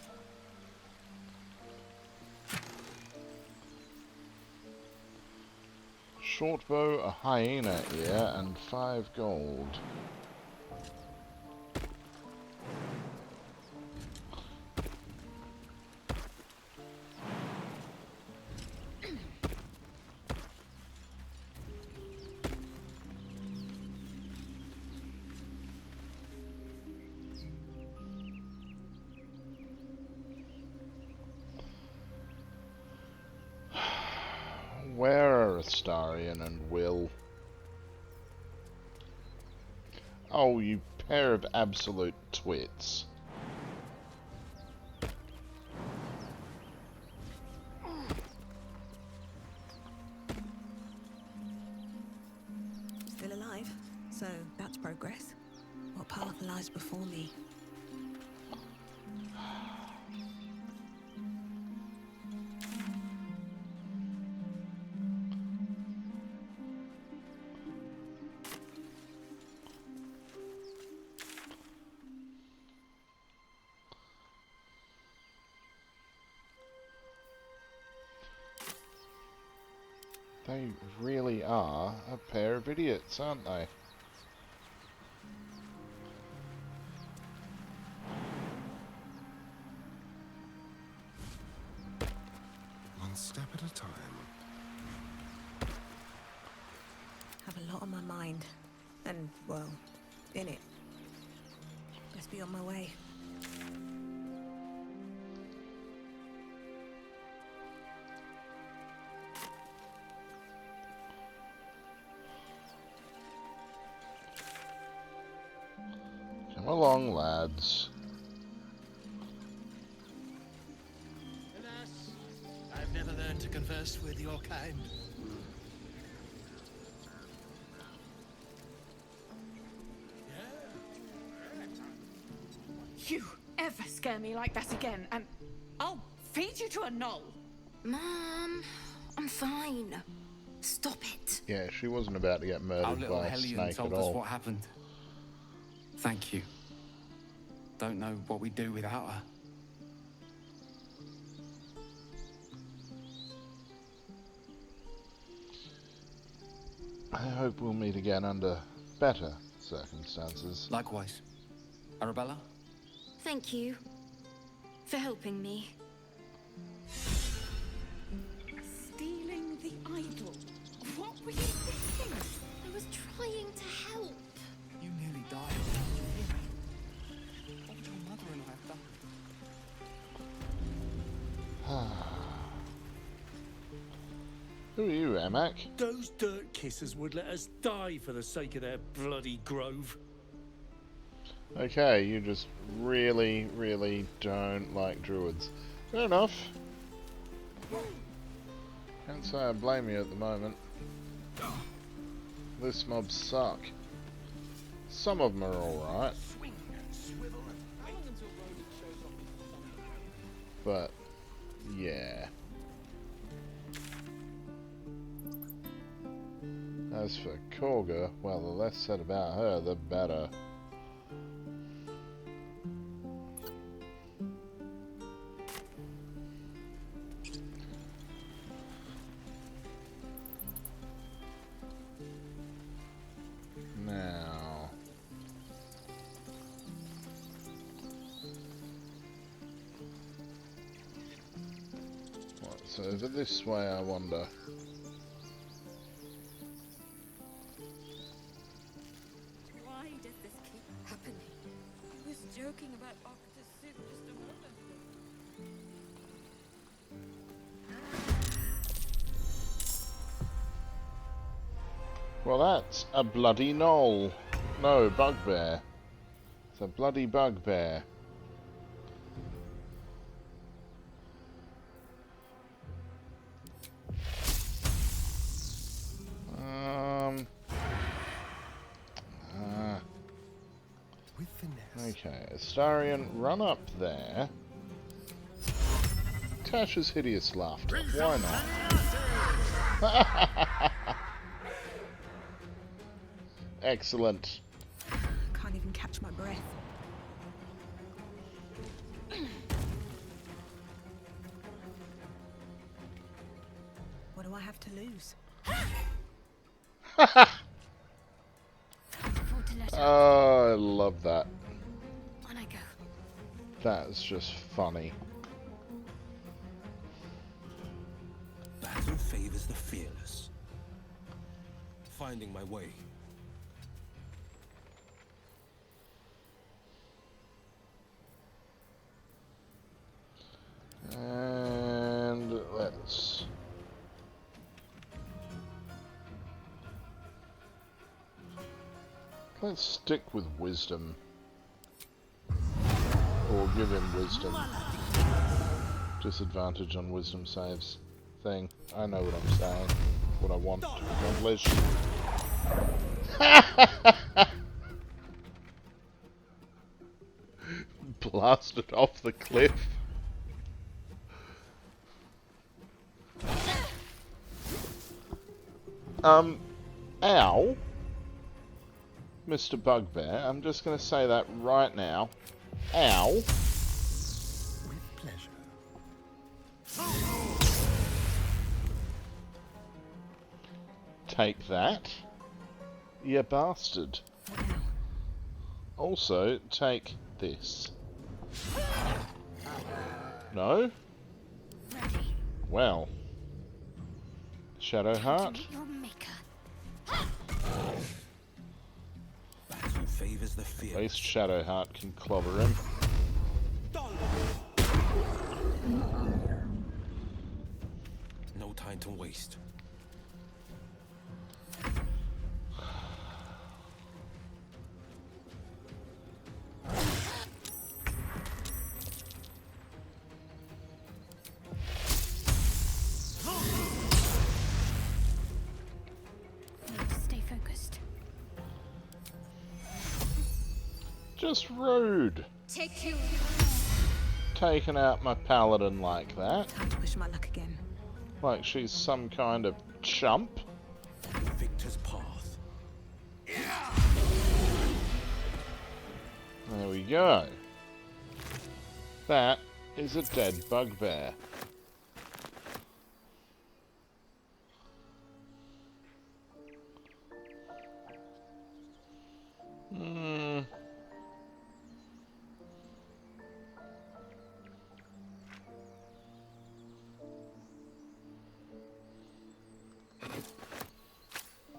Shortbow, a hyena ear, and 5 gold. Where are Astarion and Will? Oh, you pair of absolute twits. Still alive, so that's progress. What path lies before me? They really are a pair of idiots, aren't they? One step at a time. Have a lot on my mind. And, well, in it. Best be on my way. Come along, lads. Alas, I've never learned to converse with your kind. You ever scare me like that again, and I'll feed you to a knoll. Mom, I'm fine. Stop it. Yeah, she wasn't about to get Our murdered little by a Hellion snake told at us all. what happened. Thank you. Don't know what we'd do without her. I hope we'll meet again under better circumstances. Likewise. Arabella? Thank you. for helping me. Stealing the idol? What were you thinking? I was trying to help. You nearly died without your hero. What would your mother and I have done? Who are you, Amak? Those dirt kissers would let us die for the sake of their bloody grove. Okay, you just really, really don't like druids. Fair enough. Can't say I blame you at the moment. This mobs suck. Some of them are alright. But, yeah. As for Kagha, well, the less said about her, the better. Now... what's over this way, I wonder? Why does this keep happening? I was joking about Octa's soup just a moment ago. Well, that's a bloody knoll. No, bugbear. It's a bloody bugbear. Okay, Astarion, run up there. Tasha's hideous laughter. Why not? Excellent. Can't even catch my breath. What do I have to lose? Oh, I love that. On I go. That's just funny. Battle favors the fearless. Finding my way. And let's stick with wisdom. Or give him wisdom. Disadvantage on wisdom saves. Thing. I know what I'm saying. What I want to accomplish. Blasted off the cliff. Ow. Mr. Bugbear, I'm just going to say that right now. Ow. With pleasure. Take that, you bastard. Also, take this. No? Well. Shadowheart? Battle favors the fearless. At least Shadowheart can clobber him. No time to waste. Stay focused. Just rude. Take you. Taking out my paladin like that. Time to push my luck again. Like she's some kind of chump. Victor's path. There we go. That is a dead bugbear.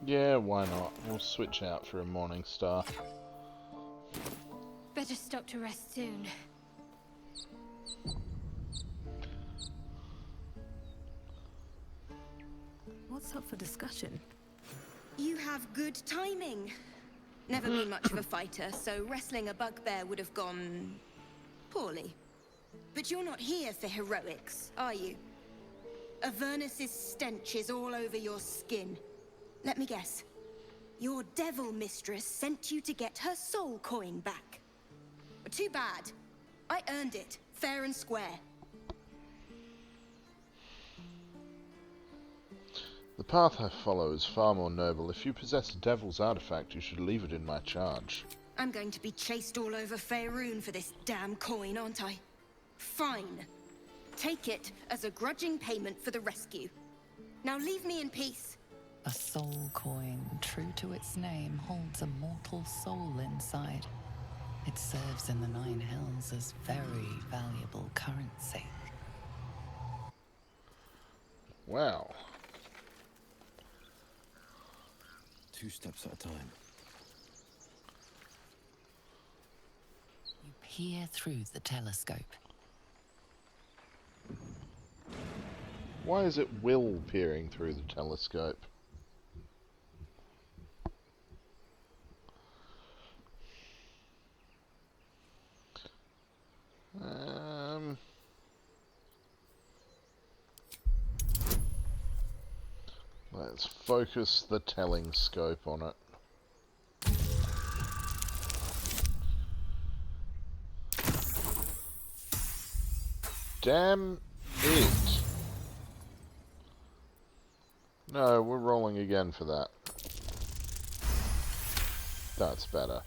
Yeah, why not? We'll switch out for a morning star. Better stop to rest soon. What's up for discussion? You have good timing. Never been much of a fighter, so wrestling a bugbear would have gone poorly. But you're not here for heroics, are you? Avernus's stench is all over your skin. Let me guess. Your devil mistress sent you to get her soul coin back. Too bad. I earned it, fair and square. The path I follow is far more noble. If you possess a devil's artifact, you should leave it in my charge. I'm going to be chased all over Faerun for this damn coin, aren't I? Fine. Take it as a grudging payment for the rescue. Now leave me in peace. A soul coin, true to its name, holds a mortal soul inside. It serves in the Nine Hells as very valuable currency. Wow. 2 steps at a time. You peer through the telescope. Why is it Will peering through the telescope? Let's focus the telling scope on it. Damn it. No, we're rolling again for that. That's better.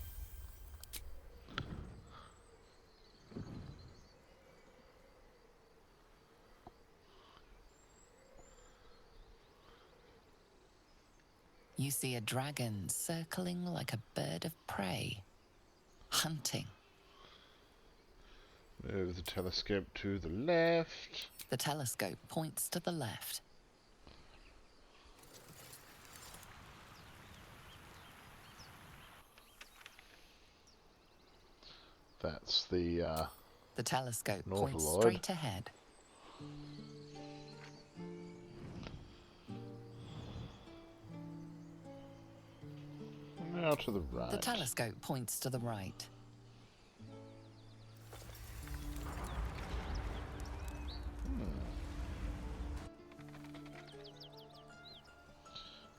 You see a dragon circling like a bird of prey, hunting. Move the telescope to the left. The telescope points to the left. That's the The telescope North points Lord. straight ahead. Now to the right. The telescope points to the right.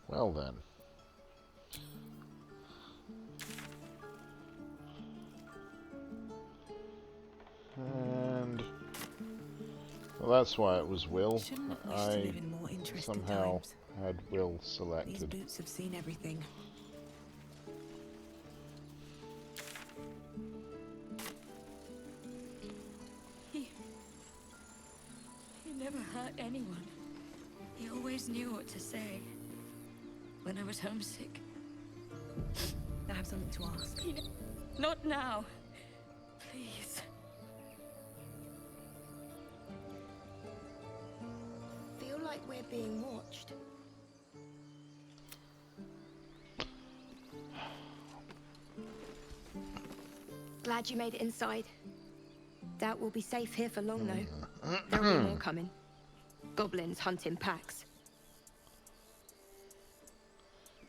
Well then. And well, that's why it was Will. Shouldn't have wished to I live in more interesting somehow times. had Will These selected. boots have seen everything. He never hurt anyone. He always knew what to say. When I was homesick. I have something to ask. Not now. Please. Feel like we're being watched. Glad you made it inside. Doubt we'll be safe here for long, though. There'll be more coming. Goblins hunting packs.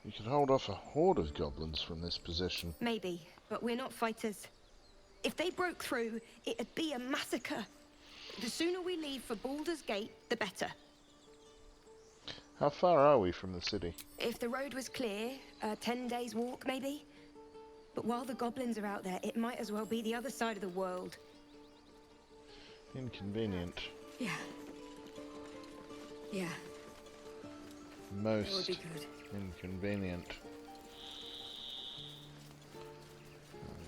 You could hold off a horde of goblins from this position. Maybe, but we're not fighters. If they broke through, it'd be a massacre. The sooner we leave for Baldur's Gate, the better. How far are we from the city? If the road was clear, a 10 days walk, maybe? But while the goblins are out there, it might as well be the other side of the world. Inconvenient. Yeah. Yeah. Most That would be good. inconvenient.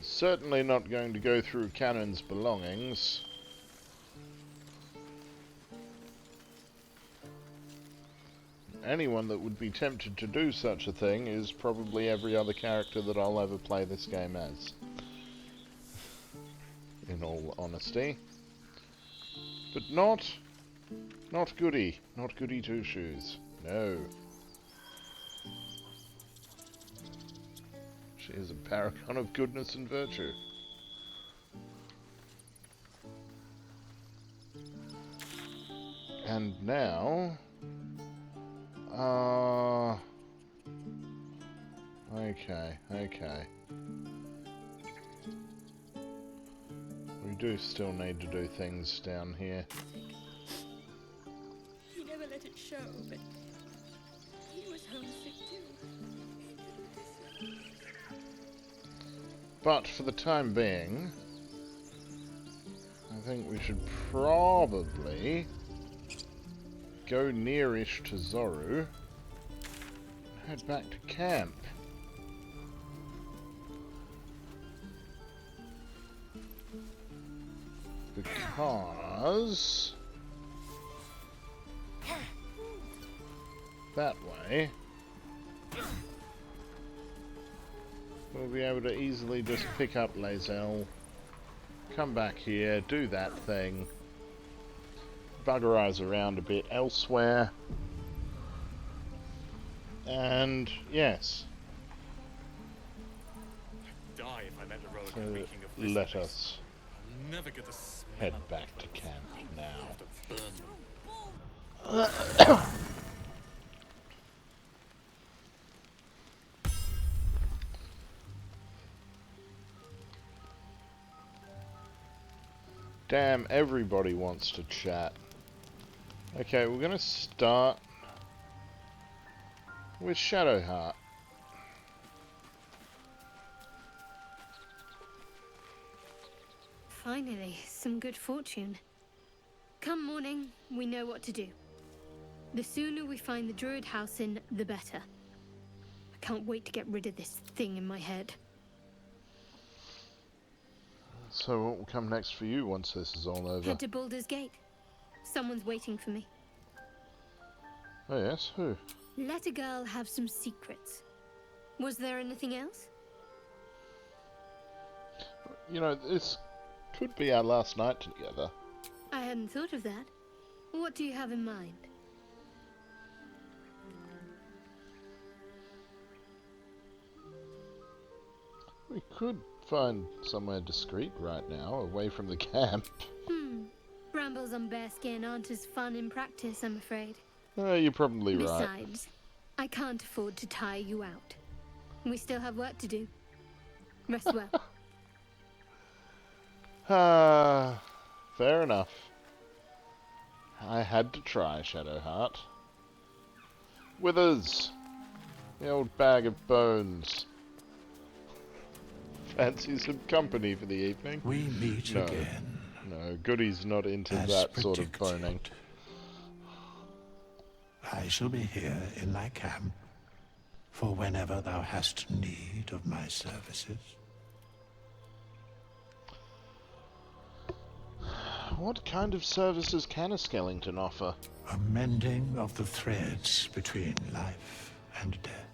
Certainly not going to go through Cannon's belongings. Anyone that would be tempted to do such a thing is probably every other character that I'll ever play this game as. In all honesty. But not Goodie. Not Goody Two Shoes. No. She is a paragon of goodness and virtue. And now... Okay. We do still need to do things down here. He never let it show, but he was homesick too. But for the time being, I think we should probably go nearish to Zoru and head back to camp. Because that way we'll be able to easily just pick up Lae'zel, come back here, do that thing, buggerize around a bit elsewhere, and yes, Die if I met a road so reeking of this let place. us I'll never get the head back to camp now. Damn, everybody wants to chat. Okay, we're gonna start with Shadowheart. Finally, some good fortune. Come morning, we know what to do. The sooner we find the Druid Halsin, the better. I can't wait to get rid of this thing in my head. So what will come next for you once this is all over? Head to Baldur's Gate. Someone's waiting for me. Oh yes, who? Let a girl have some secrets. Was there anything else? You know, this could be our last night together. I hadn't thought of that. What do you have in mind? We could find somewhere discreet right now, away from the camp. Brambles on bearskin aren't as fun in practice, I'm afraid. You're probably right. Besides, I can't afford to tire you out. We still have work to do. Rest well. Fair enough. I had to try, Shadowheart. Withers! The old bag of bones. Fancy some company for the evening? We meet again. No, Goodie's not into As that sort of predicted. boning. I shall be here in thy camp for whenever thou hast need of my services. What kind of services can a skeleton offer? A mending of the threads between life and death.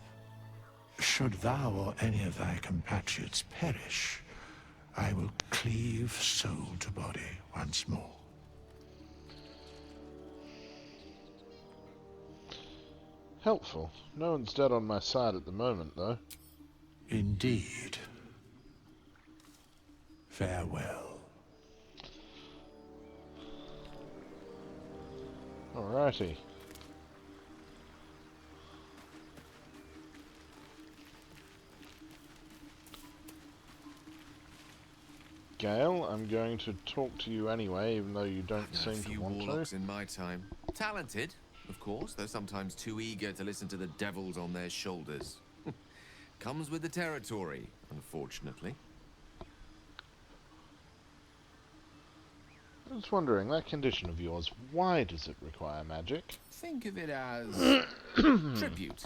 Should thou or any of thy compatriots perish, I will cleave soul to body once more. Helpful. No one's dead on my side at the moment, though. Indeed. Farewell. Alrighty. Gale, I'm going to talk to you anyway, even though you don't seem to few want warlocks to. in my time. Talented, of course, though sometimes too eager to listen to the devils on their shoulders. Comes with the territory, unfortunately. I was wondering, that condition of yours, why does it require magic? Think of it as tribute.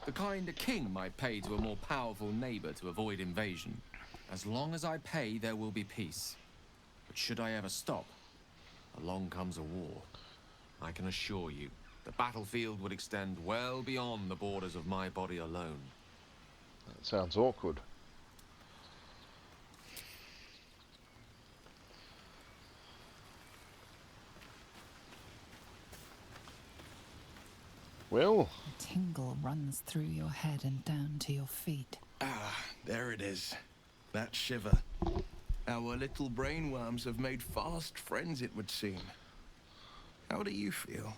The kind a king might pay to a more powerful neighbor to avoid invasion. As long as I pay, there will be peace. But should I ever stop, along comes a war. I can assure you, the battlefield would extend well beyond the borders of my body alone. That sounds awkward. Will? A tingle runs through your head and down to your feet. There it is. That shiver. Our little brainworms have made fast friends, it would seem. How do you feel?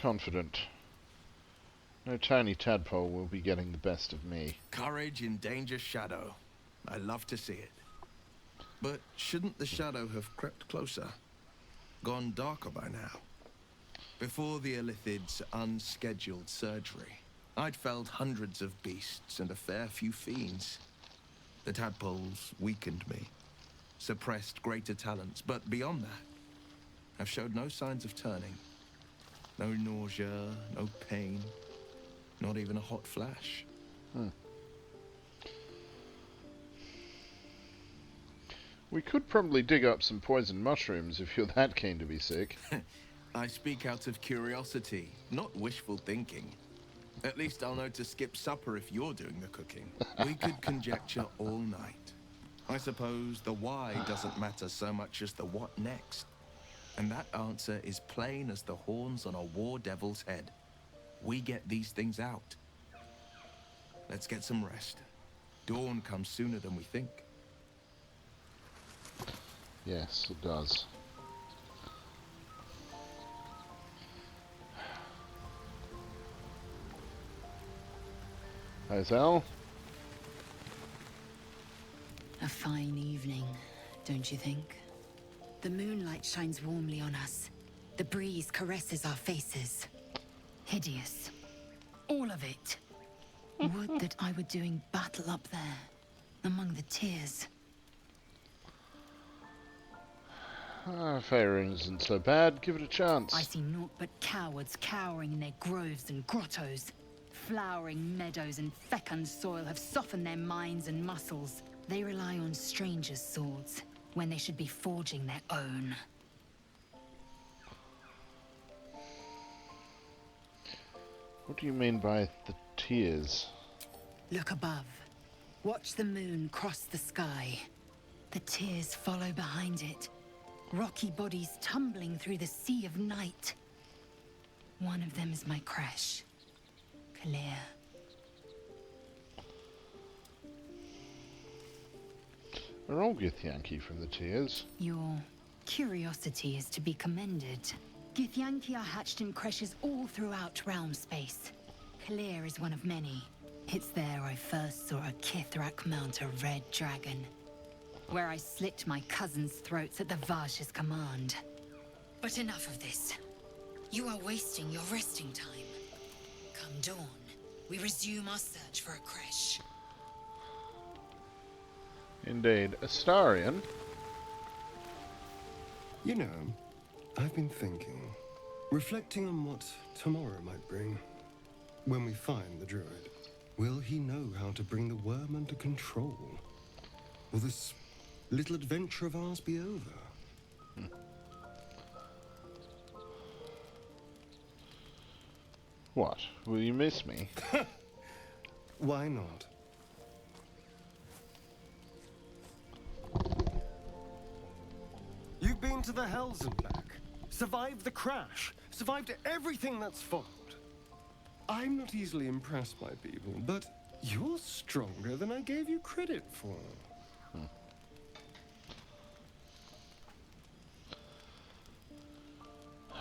Confident. No tiny tadpole will be getting the best of me. Courage in danger shadow. I love to see it. But shouldn't the shadow have crept closer? Gone darker by now? Before the Illithid's unscheduled surgery, I'd felled hundreds of beasts and a fair few fiends. The tadpoles weakened me, suppressed greater talents, but beyond that, I've showed no signs of turning. No nausea, no pain, not even a hot flash. We could probably dig up some poison mushrooms if you're that keen to be sick. I speak out of curiosity, not wishful thinking. At least I'll know to skip supper if you're doing the cooking. We could conjecture all night. I suppose the why doesn't matter so much as the what next. And that answer is plain as the horns on a war devil's head. We get these things out. Let's get some rest. Dawn comes sooner than we think. Yes, it does. Hazel? A fine evening, don't you think? The moonlight shines warmly on us. The breeze caresses our faces. Hideous. All of it. Would that I were doing battle up there, among the tears. Faerun isn't so bad. Give it a chance. I see naught but cowards cowering in their groves and grottos. Flowering meadows and fecund soil have softened their minds and muscles. They rely on strangers' swords, when they should be forging their own. What do you mean by the tears? Look above. Watch the moon cross the sky. The tears follow behind it. Rocky bodies tumbling through the sea of night. One of them is my crash. Clear. Are all Githyanki from the tears? Your curiosity is to be commended. Githyanki are hatched in creches all throughout realm space. Clear is one of many. It's there I first saw a Kithrak mount a red dragon. Where I slit my cousins' throats at the Vash's command. But enough of this. You are wasting your resting time. Come dawn, we resume our search for a creche. Indeed. Astarion? You know, I've been thinking, reflecting on what tomorrow might bring. When we find the Druid, will he know how to bring the worm under control? Will this little adventure of ours be over? What? Will you miss me? Why not? You've been to the Hells and back. Survived the crash. Survived everything that's followed. I'm not easily impressed by people, but you're stronger than I gave you credit for.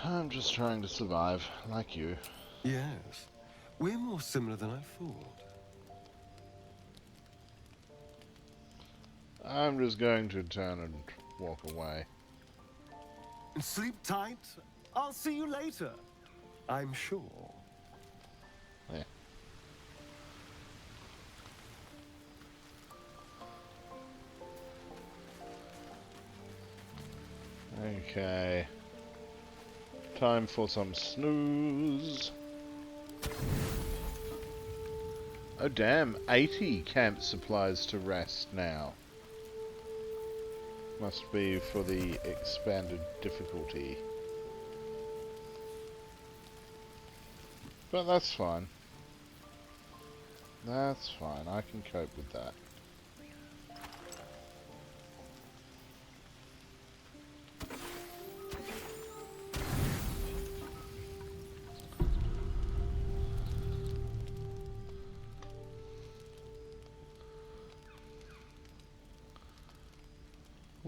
I'm just trying to survive, like you. Yes. We're more similar than I thought. I'm just going to turn and walk away. Sleep tight. I'll see you later. I'm sure. Yeah. Okay. Time for some snooze. Oh damn, 80 camp supplies to rest now. Must be for the expanded difficulty. But that's fine. That's fine, I can cope with that.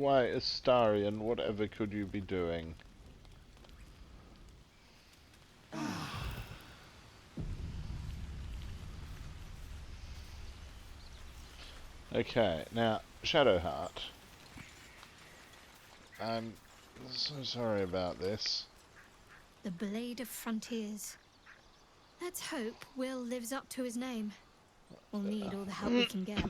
Why, Astarion, whatever could you be doing? Okay, now, Shadowheart. I'm so sorry about this. The Blade of Frontiers. Let's hope Will lives up to his name. We'll need all the help we can get.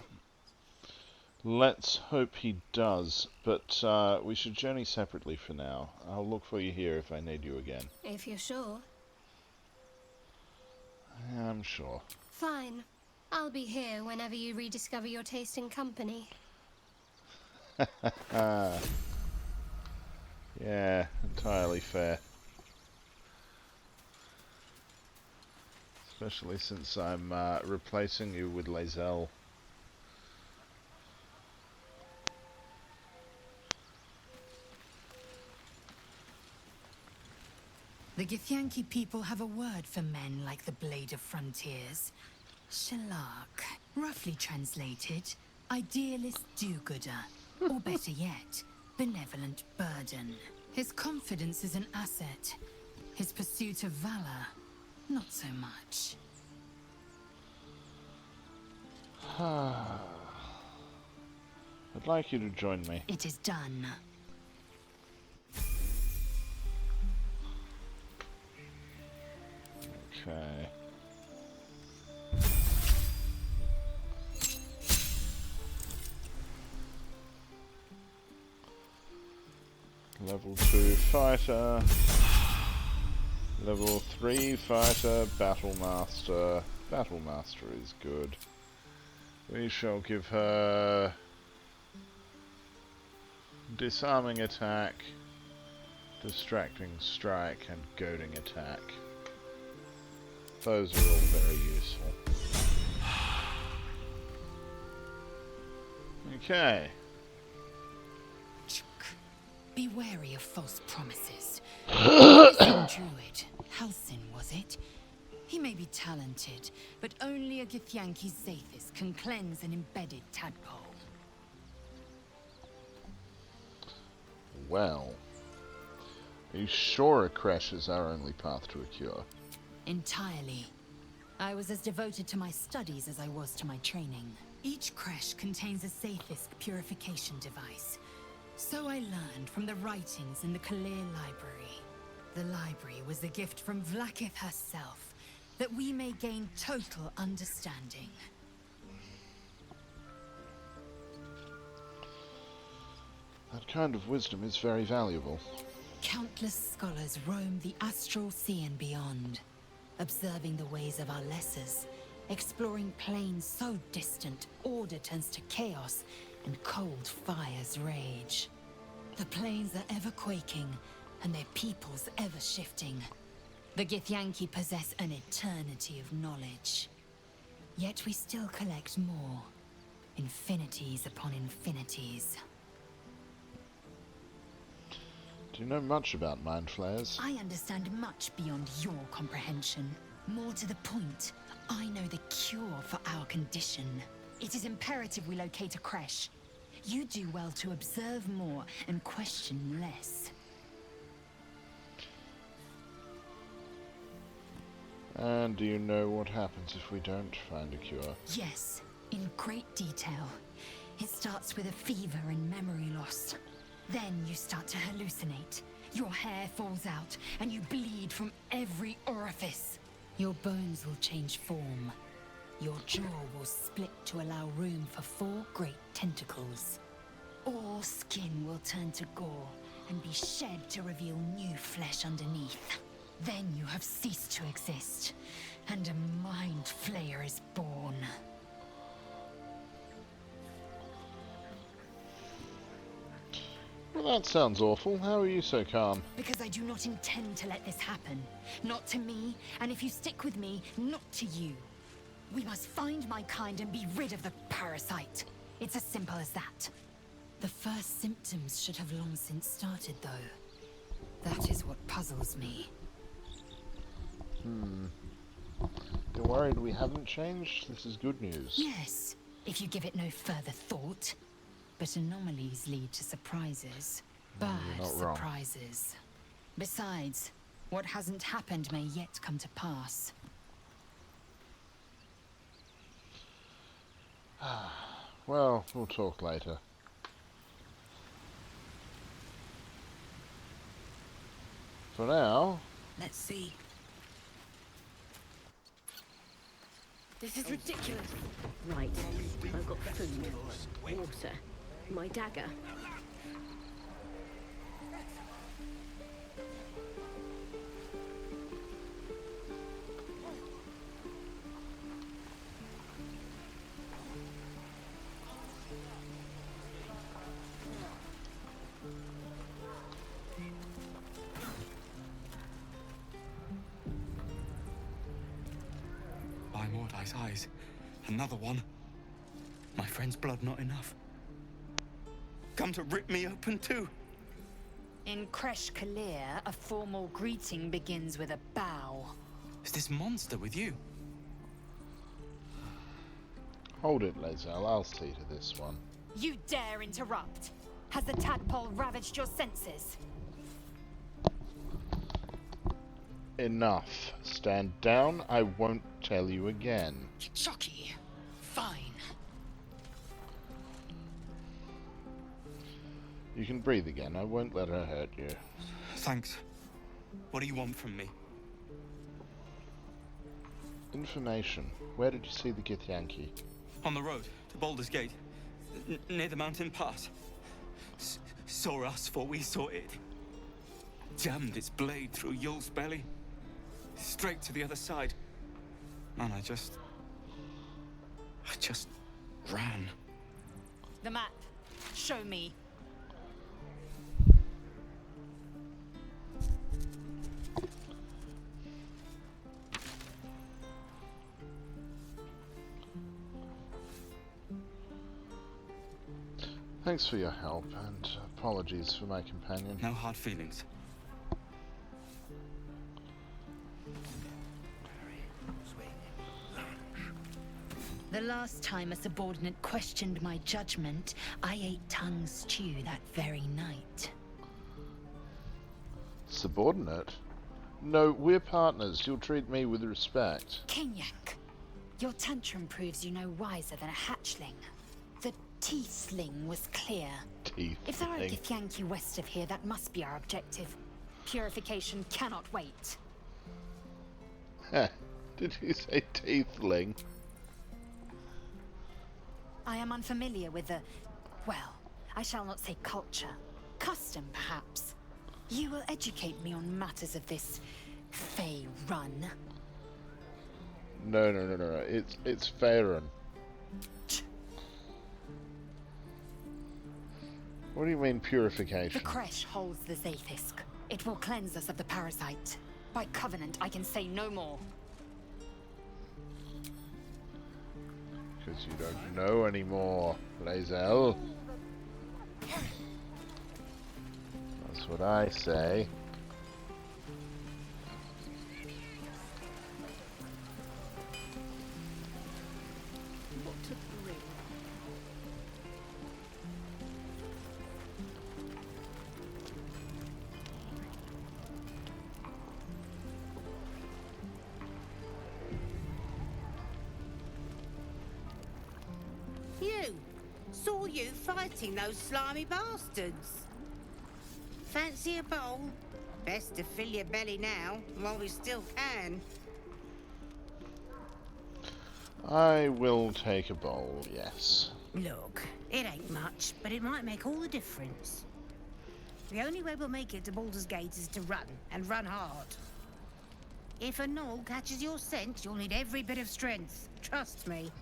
Let's hope he does, but we should journey separately for now. I'll look for you here if I need you again. If you're sure. I'm sure. Fine. I'll be here whenever you rediscover your taste in company. Yeah, entirely fair. Especially since I'm replacing you with Lae'zel. The Githyanki people have a word for men like the Blade of Frontiers. Shalak. Roughly translated, idealist do-gooder. Or better yet, benevolent burden. His confidence is an asset. His pursuit of valor, not so much. I'd like you to join me. It is done. Okay. Level 2 fighter. Level 3 fighter, battlemaster. Battlemaster is good. We shall give her disarming attack, distracting strike, and goading attack. Those are all very useful. Okay. Be wary of false promises. Druid, Halsin, was it? He may be talented, but only a Githyanki Zathis can cleanse an embedded tadpole. Well, are you sure a crash is our only path to a cure? Entirely. I was as devoted to my studies as I was to my training. Each creche contains a Zathis purification device. So I learned from the writings in the Kalir library. The library was a gift from Vlaakith herself, that we may gain total understanding. That kind of wisdom is very valuable. Countless scholars roam the astral sea and beyond, observing the ways of our lessers, exploring planes so distant order turns to chaos and cold fires rage. The planes are ever quaking, and their peoples ever shifting. The Githyanki possess an eternity of knowledge. Yet we still collect more. Infinities upon infinities. Do you know much about mind flayers? I understand much beyond your comprehension. More to the point, I know the cure for our condition. It is imperative we locate a creche. You do well to observe more and question less. And do you know what happens if we don't find a cure? Yes, in great detail. It starts with a fever and memory loss. Then you start to hallucinate. Your hair falls out, and you bleed from every orifice. Your bones will change form. Your jaw will split to allow room for 4 great tentacles. All skin will turn to gore and be shed to reveal new flesh underneath. Then you have ceased to exist, and a mind flayer is born. Well, that sounds awful. How are you so calm? Because I do not intend to let this happen. Not to me, and if you stick with me, not to you. We must find my kind and be rid of the parasite. It's as simple as that. The first symptoms should have long since started, though. That is what puzzles me. You're worried we haven't changed? This is good news. Yes, if you give it no further thought. but anomalies lead to surprises. You're Bad not wrong. surprises. Besides, what hasn't happened may yet come to pass. Well, we'll talk later. For now... Let's see. This is ridiculous. Right, I've got food, water, my dagger. By Mordai's eyes, another one. My friend's blood not enough. Come to rip me open too. In Kresh Kalir, a formal greeting begins with a bow. Is this monster with you? Hold it, Lae'zel. I'll see to this one. You dare interrupt? Has the tadpole ravaged your senses? Enough. Stand down. I won't tell you again. Chucky. Fine. You can breathe again. I won't let her hurt you. Thanks. What do you want from me? Information. Where did you see the Githyanki? On the road to Baldur's Gate, near the mountain pass. Saw us, for we saw it. Jammed its blade through Yul's belly, straight to the other side. And I just ran. The map. Show me. Thanks for your help, and apologies for my companion. No hard feelings. The last time a subordinate questioned my judgment, I ate tongue stew that very night. Subordinate? No, we're partners. You'll treat me with respect. Kenyak, your tantrum proves you no wiser than a hatchling. The teethling was clear. If there are a Githyanki west of here, that must be our objective. Purification cannot wait. Heh. Did you say teethling? I am unfamiliar with the... well, I shall not say culture. Custom, perhaps. You will educate me on matters of this... Fey run. No. It's Faerun. What do you mean, purification? The Kresh holds the Zaithisk. It will cleanse us of the parasite. By covenant, I can say no more. Because you don't know anymore, Lae'zel. That's what I say. Saw you fighting those slimy bastards. Fancy a bowl? Best to fill your belly now, while we still can. I will take a bowl, yes. Look, it ain't much, but it might make all the difference. The only way we'll make it to Baldur's Gate is to run, and run hard. If a gnoll catches your scent, you'll need every bit of strength. Trust me.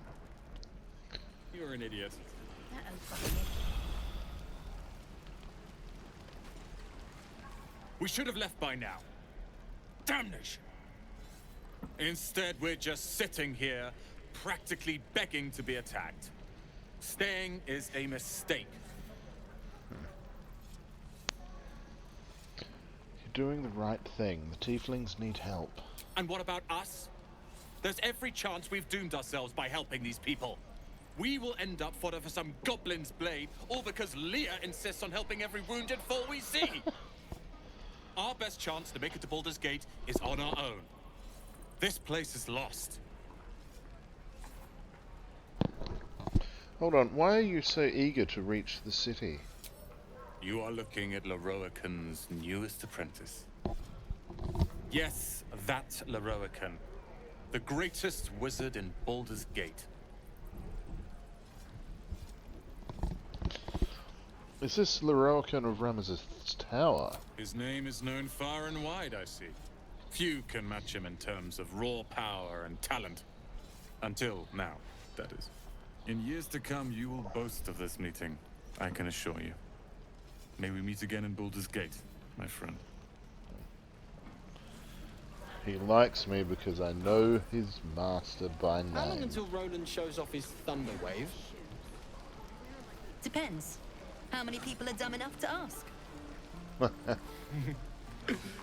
You're an idiot. We should have left by now. Damnation! Instead, we're just sitting here, practically begging to be attacked. Staying is a mistake. You're doing the right thing. The tieflings need help. And what about us? There's every chance we've doomed ourselves by helping these people. we will end up fodder for some goblin's blade, all because Leah insists on helping every wounded foe we see. Our best chance to make it to Baldur's Gate is on our own. This place is lost. Hold on, why are you so eager to reach the city? You are looking at Leroican's newest apprentice. Yes, that Leroican. The greatest wizard in Baldur's Gate. Is this Leroican of Rames's tower? His name is known far and wide, I see. Few can match him in terms of raw power and talent. Until now, that is. In years to come, you will boast of this meeting, I can assure you. May we meet again in Baldur's Gate, my friend. He likes me because I know his master by name. How long until Roland shows off his thunder wave? Depends. How many people are dumb enough to ask?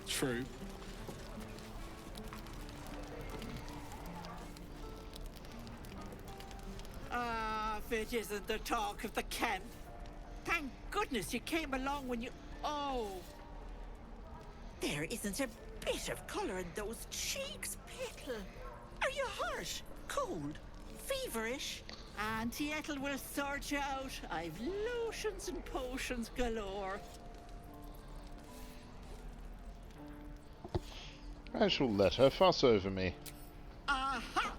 True. Ah, if it isn't the talk of the camp. Thank goodness you came along when you... Oh! There isn't a bit of colour in those cheeks, Petal. Are you hurt? Cold? Feverish? Auntie Ethel will sort you out. I've lotions and potions galore. I shall let her fuss over me. Aha!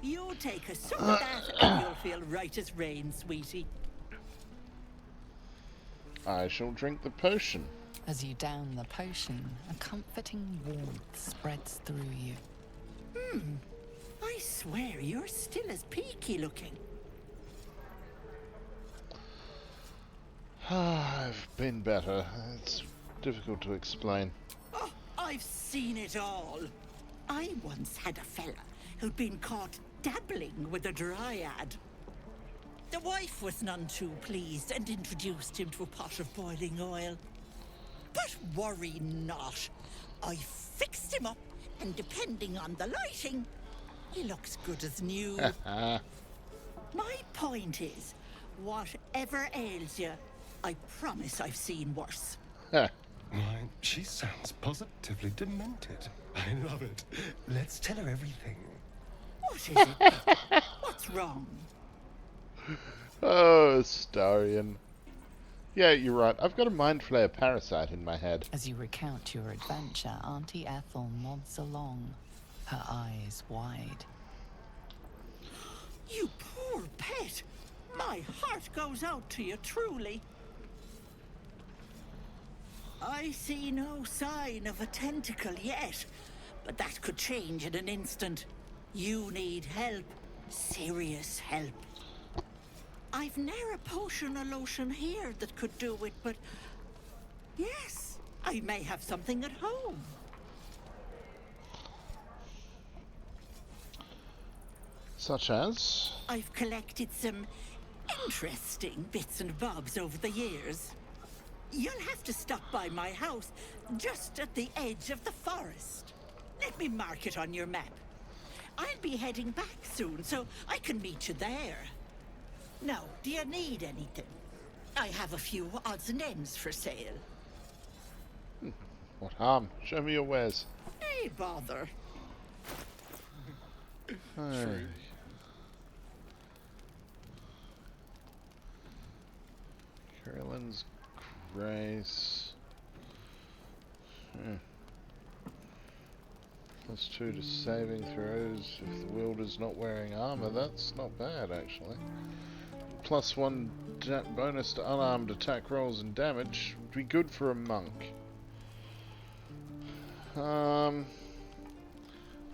You take a sip of that and you'll feel right as rain, sweetie. I shall drink the potion. As you down the potion, a comforting warmth spreads through you. I swear you're still as peaky looking. I've been better. It's difficult to explain. Oh, I've seen it all. I once had a fella who'd been caught dabbling with a dryad. The wife was none too pleased and introduced him to a pot of boiling oil. But worry not. I fixed him up, and depending on the lighting, he looks good as new. My point is, whatever ails you, I promise I've seen worse. Why, she sounds positively demented. I love it. Let's tell her everything. What is it? What's wrong? Oh, Starion. Yeah, you're right. I've got a Mind Flayer parasite in my head. As you recount your adventure, Auntie Ethel nods along, her eyes wide. You poor pet. My heart goes out to you, truly. I see no sign of a tentacle yet, but that could change in an instant. You need help. Serious help. I've ne'er a potion or lotion here that could do it, but... yes, I may have something at home. Such as? I've collected some interesting bits and bobs over the years. You'll have to stop by my house, just at the edge of the forest. Let me mark it on your map. I'll be heading back soon, so I can meet you there. Now, do you need anything? I have a few odds and ends for sale. What harm? Show me your wares. Hey, bother. Hey. Carolyn's Grace. +2 to saving throws if the wielder's not wearing armor. That's not bad, actually. +1 bonus to unarmed attack rolls and damage. Would be good for a monk.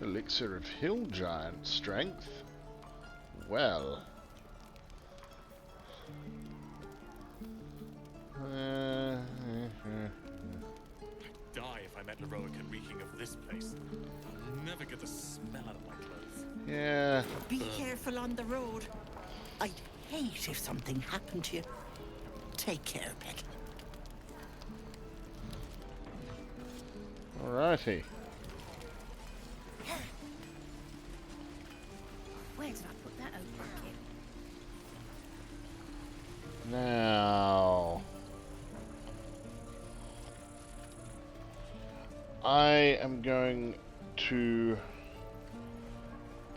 Elixir of Hill Giant Strength. Well. I'd die if I met Leroican reeking of this place. I'll never get the smell out of my clothes. Yeah. Be careful on the road. I'd hate if something happened to you. Take care, Petal. Alrighty. Where did I put that oak bucket? Now, I am going to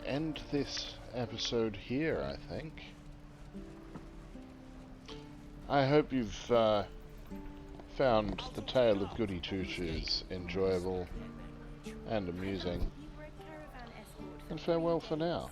end this episode here, I think. I hope you've found the tale of Goody Two Shoes enjoyable and amusing. And farewell for now.